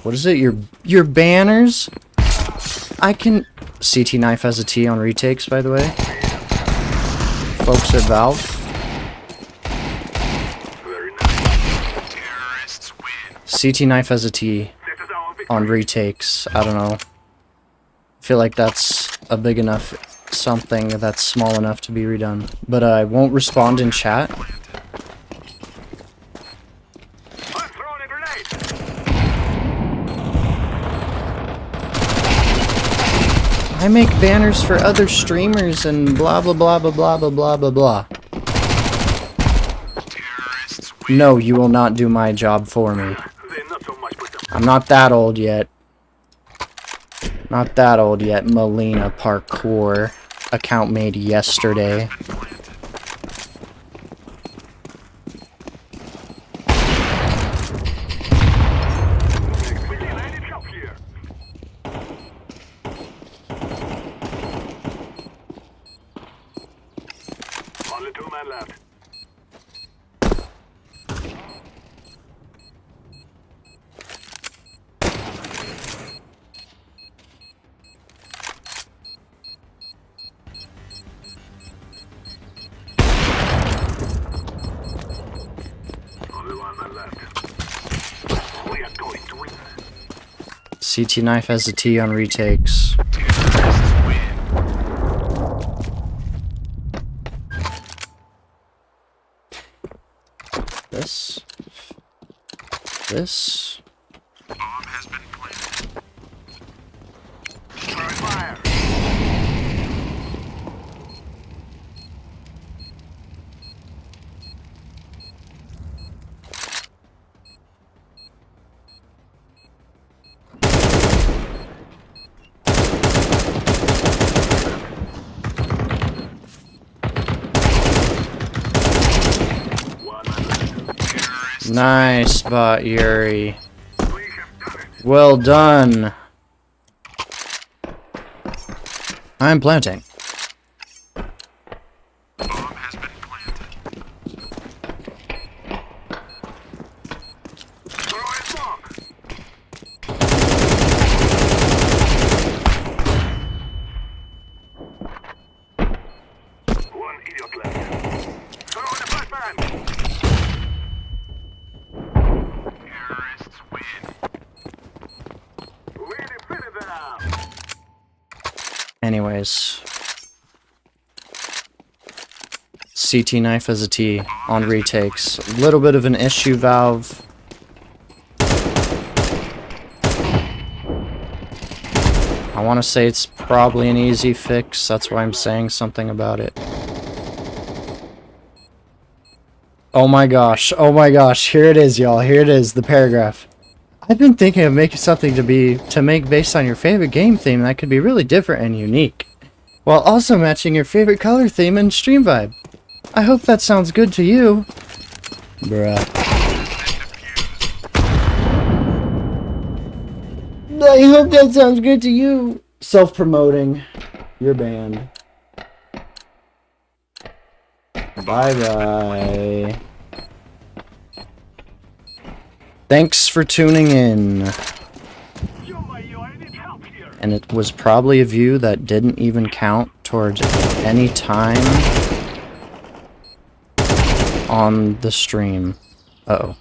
What is it? Your banners? I can... CT Knife has a T on retakes, by the way. Folks at Valve. Very nice. Terrorists win. CT Knife has a T This is our victory. on retakes. I don't know. I feel like that's a big enough something that's small enough to be redone. But I won't respond in chat. I'm throwing a grenade. I make banners for other streamers and blah blah blah blah blah blah blah blah blah. Terrorists win. No, you will not do my job for me. They're not so much, but I'm not that old yet. Not that old yet, Melina Parkour. Account made yesterday. I need help here. Only 2 men left. Only 1 man left. We are going to win. CT Knife has a T on retakes. Terrorists win. This. This. Bomb has been planted. Throwing fire. Nice spot, Yuri. We have done it. Well done. I'm planting. Bomb has been planted. Throwing smoke. One idiot left. Throwing a flashbang. Terrorists win. We defeated them. Anyways. CT Knife has a T on retakes. A little bit of an issue, Valve. I want to say it's probably an easy fix. That's why I'm saying something about it. Oh my gosh. Oh my gosh. Here it is, y'all. Here it is, the paragraph. I've been thinking of making something to make based on your favorite game theme that could be really different and unique, while also matching your favorite color theme and stream vibe. I hope that sounds good to you. Bruh. I hope that sounds good to you. Self-promoting. You're banned. Bye-bye. Thanks for tuning in. And it was probably a view that didn't even count towards any time on the stream. Uh-oh.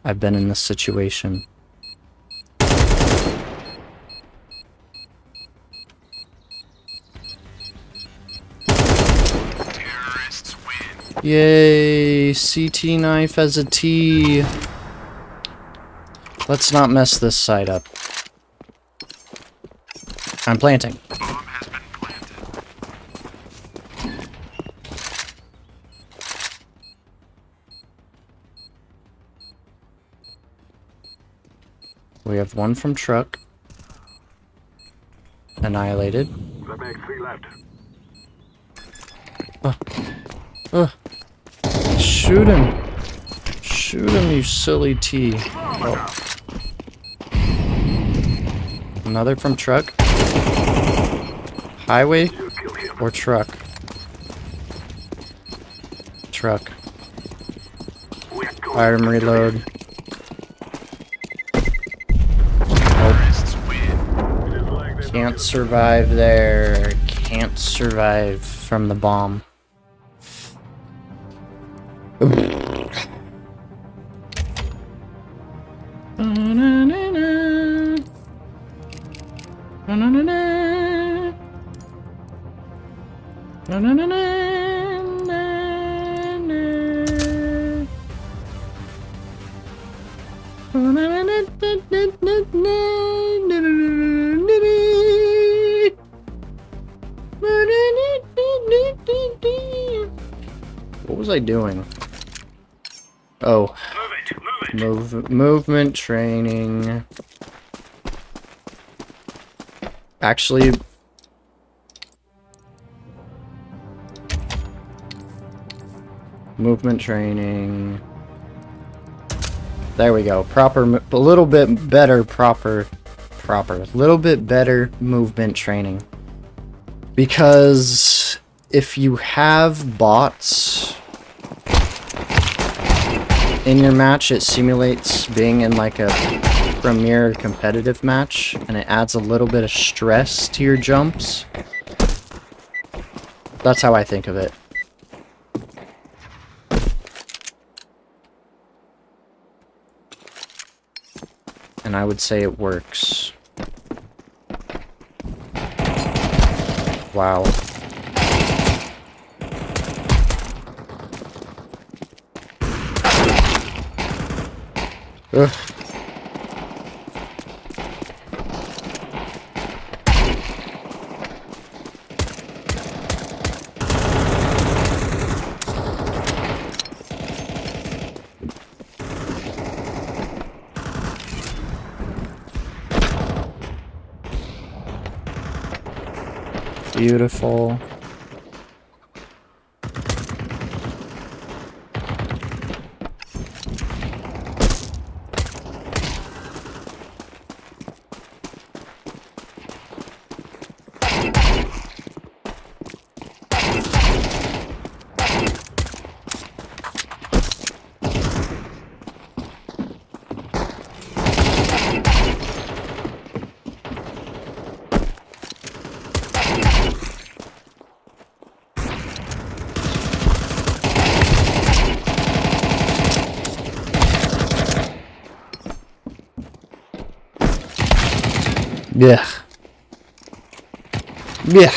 I've been in this situation. Terrorists win. Yay! CT knife as a T. Let's not mess this side up. I'm planting. Bomb has been planted. We have one from truck. Annihilated. That makes 3 left. Shoot him! Shoot him, you silly T. Oh. Another from truck. Highway You kill him. or truck? Truck. We're going Fire him, to reload. Terrorists win. It is like they Can't survive there. Can't survive from the bomb. What was I doing? Oh, Move it. movement training. Actually, movement training. There we go. A little bit better a little bit better movement training. Because if you have bots in your match, it simulates being in like a premier competitive match, and it adds a little bit of stress to your jumps. That's how I think of it. And I would say it works. Wow. Ugh. Beautiful. Yeah. Yeah.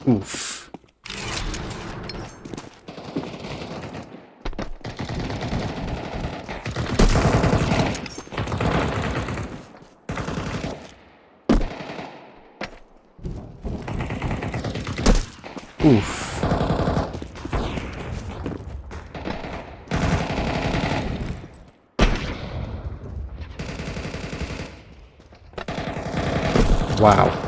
Oof. Oof. Wow.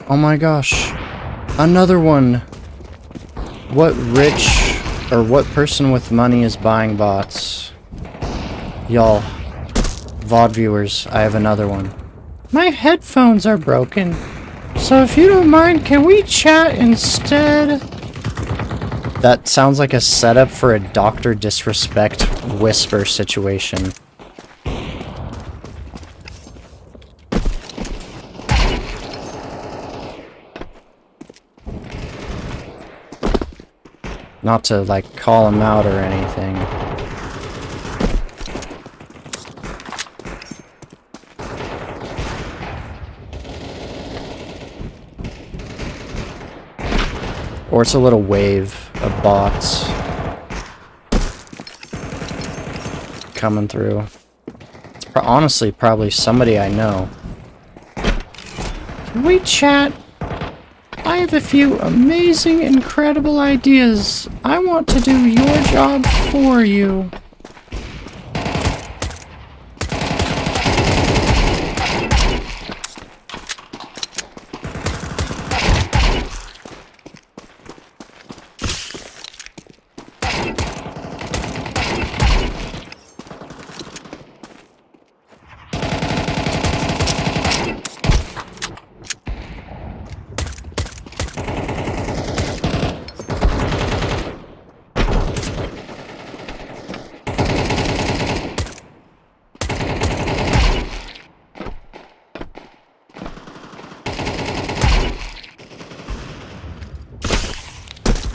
Oh my gosh. Another one. What rich or what person with money is buying bots? Y'all, VOD viewers, I have another one. My headphones are broken. So if you don't mind, can we chat instead? That sounds like a setup for a Dr. Disrespect whisper situation. Not to, like, call him out or anything. Or it's a little wave of bots coming through. It's honestly probably somebody I know. Can we chat? I have a few amazing, incredible ideas. I want to do your job for you.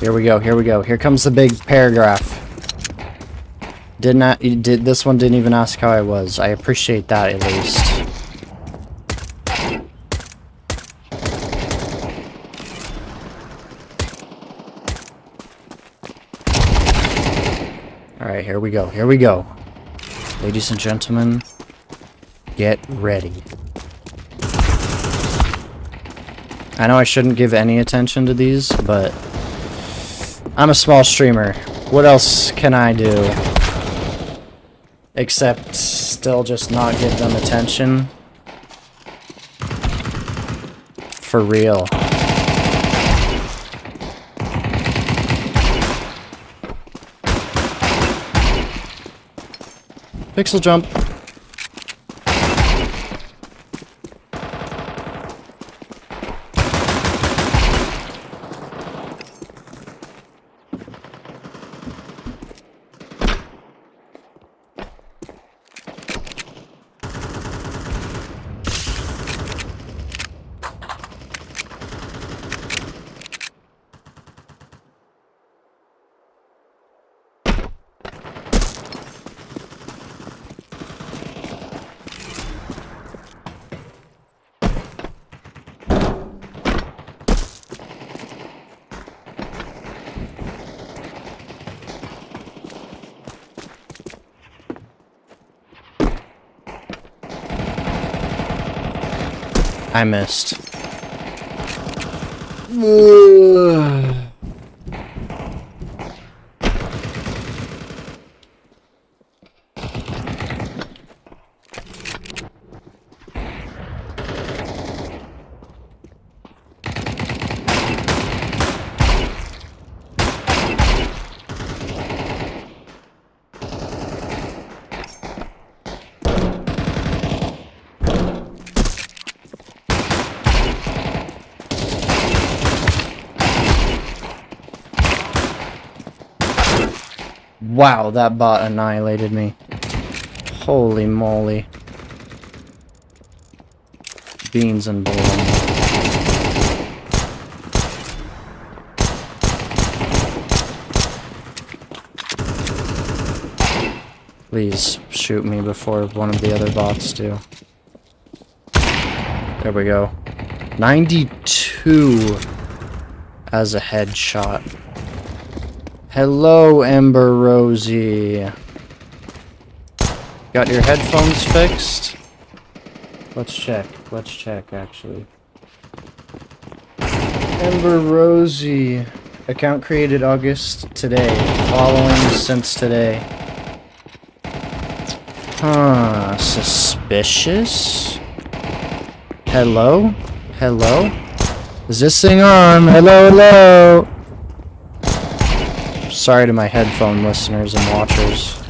Here we go, here we go. Here comes the big paragraph. This one didn't even ask how I was. I appreciate that at least. Alright, here we go, here we go. Ladies and gentlemen, get ready. I know I shouldn't give any attention to these, but I'm a small streamer. What else can I do? Except still just not give them attention. For real. Pixel jump. I missed. Wow, that bot annihilated me. Holy moly. Beans and bologna. Please shoot me before one of the other bots do. There we go. 92 as a headshot. Hello, Ember Rosie. Got your headphones fixed? Let's check. Let's check, actually. Ember Rosie. Account created August today. Following since today. Huh. Suspicious? Hello? Hello? Is this thing on? Hello, hello! Sorry to my headphone listeners and watchers.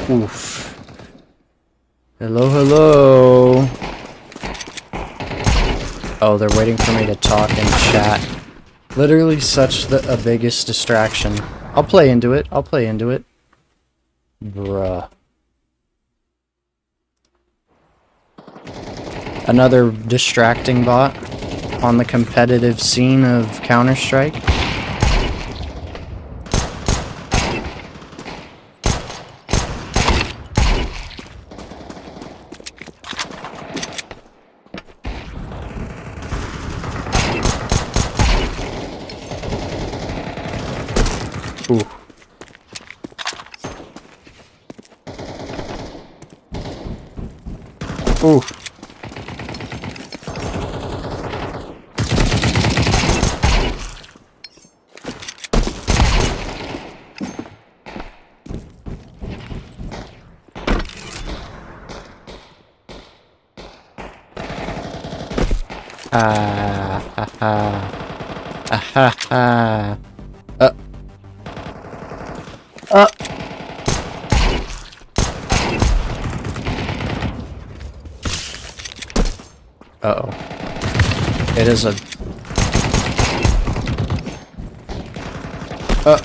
Oof. Hello, hello. Oh, they're waiting for me to talk in chat. Literally such a biggest distraction. I'll play into it. I'll play into it. Bruh. Another distracting bot on the competitive scene of Counter-Strike. Ooh. Ooh. Ah ha ha. Ah ha ha. Uh-oh. It is a... Oh!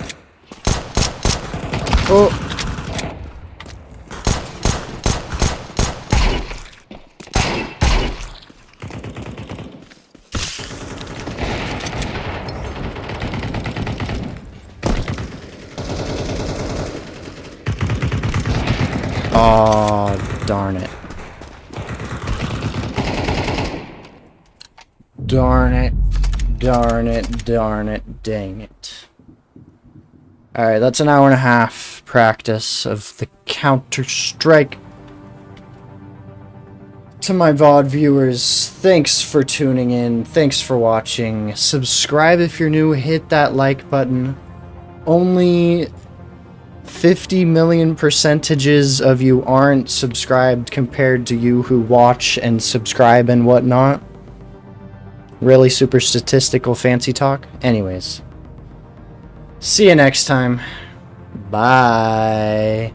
Oh, darn it. Darn it. Darn it. Darn it. Dang it. Alright, that's an hour and a half practice of the Counter-Strike. To my VOD viewers, thanks for tuning in. Thanks for watching. Subscribe if you're new. Hit that like button. Only 50 million percentages of you aren't subscribed compared to you who watch and subscribe and whatnot. Really super statistical fancy talk. Anyways. See you next time. Bye.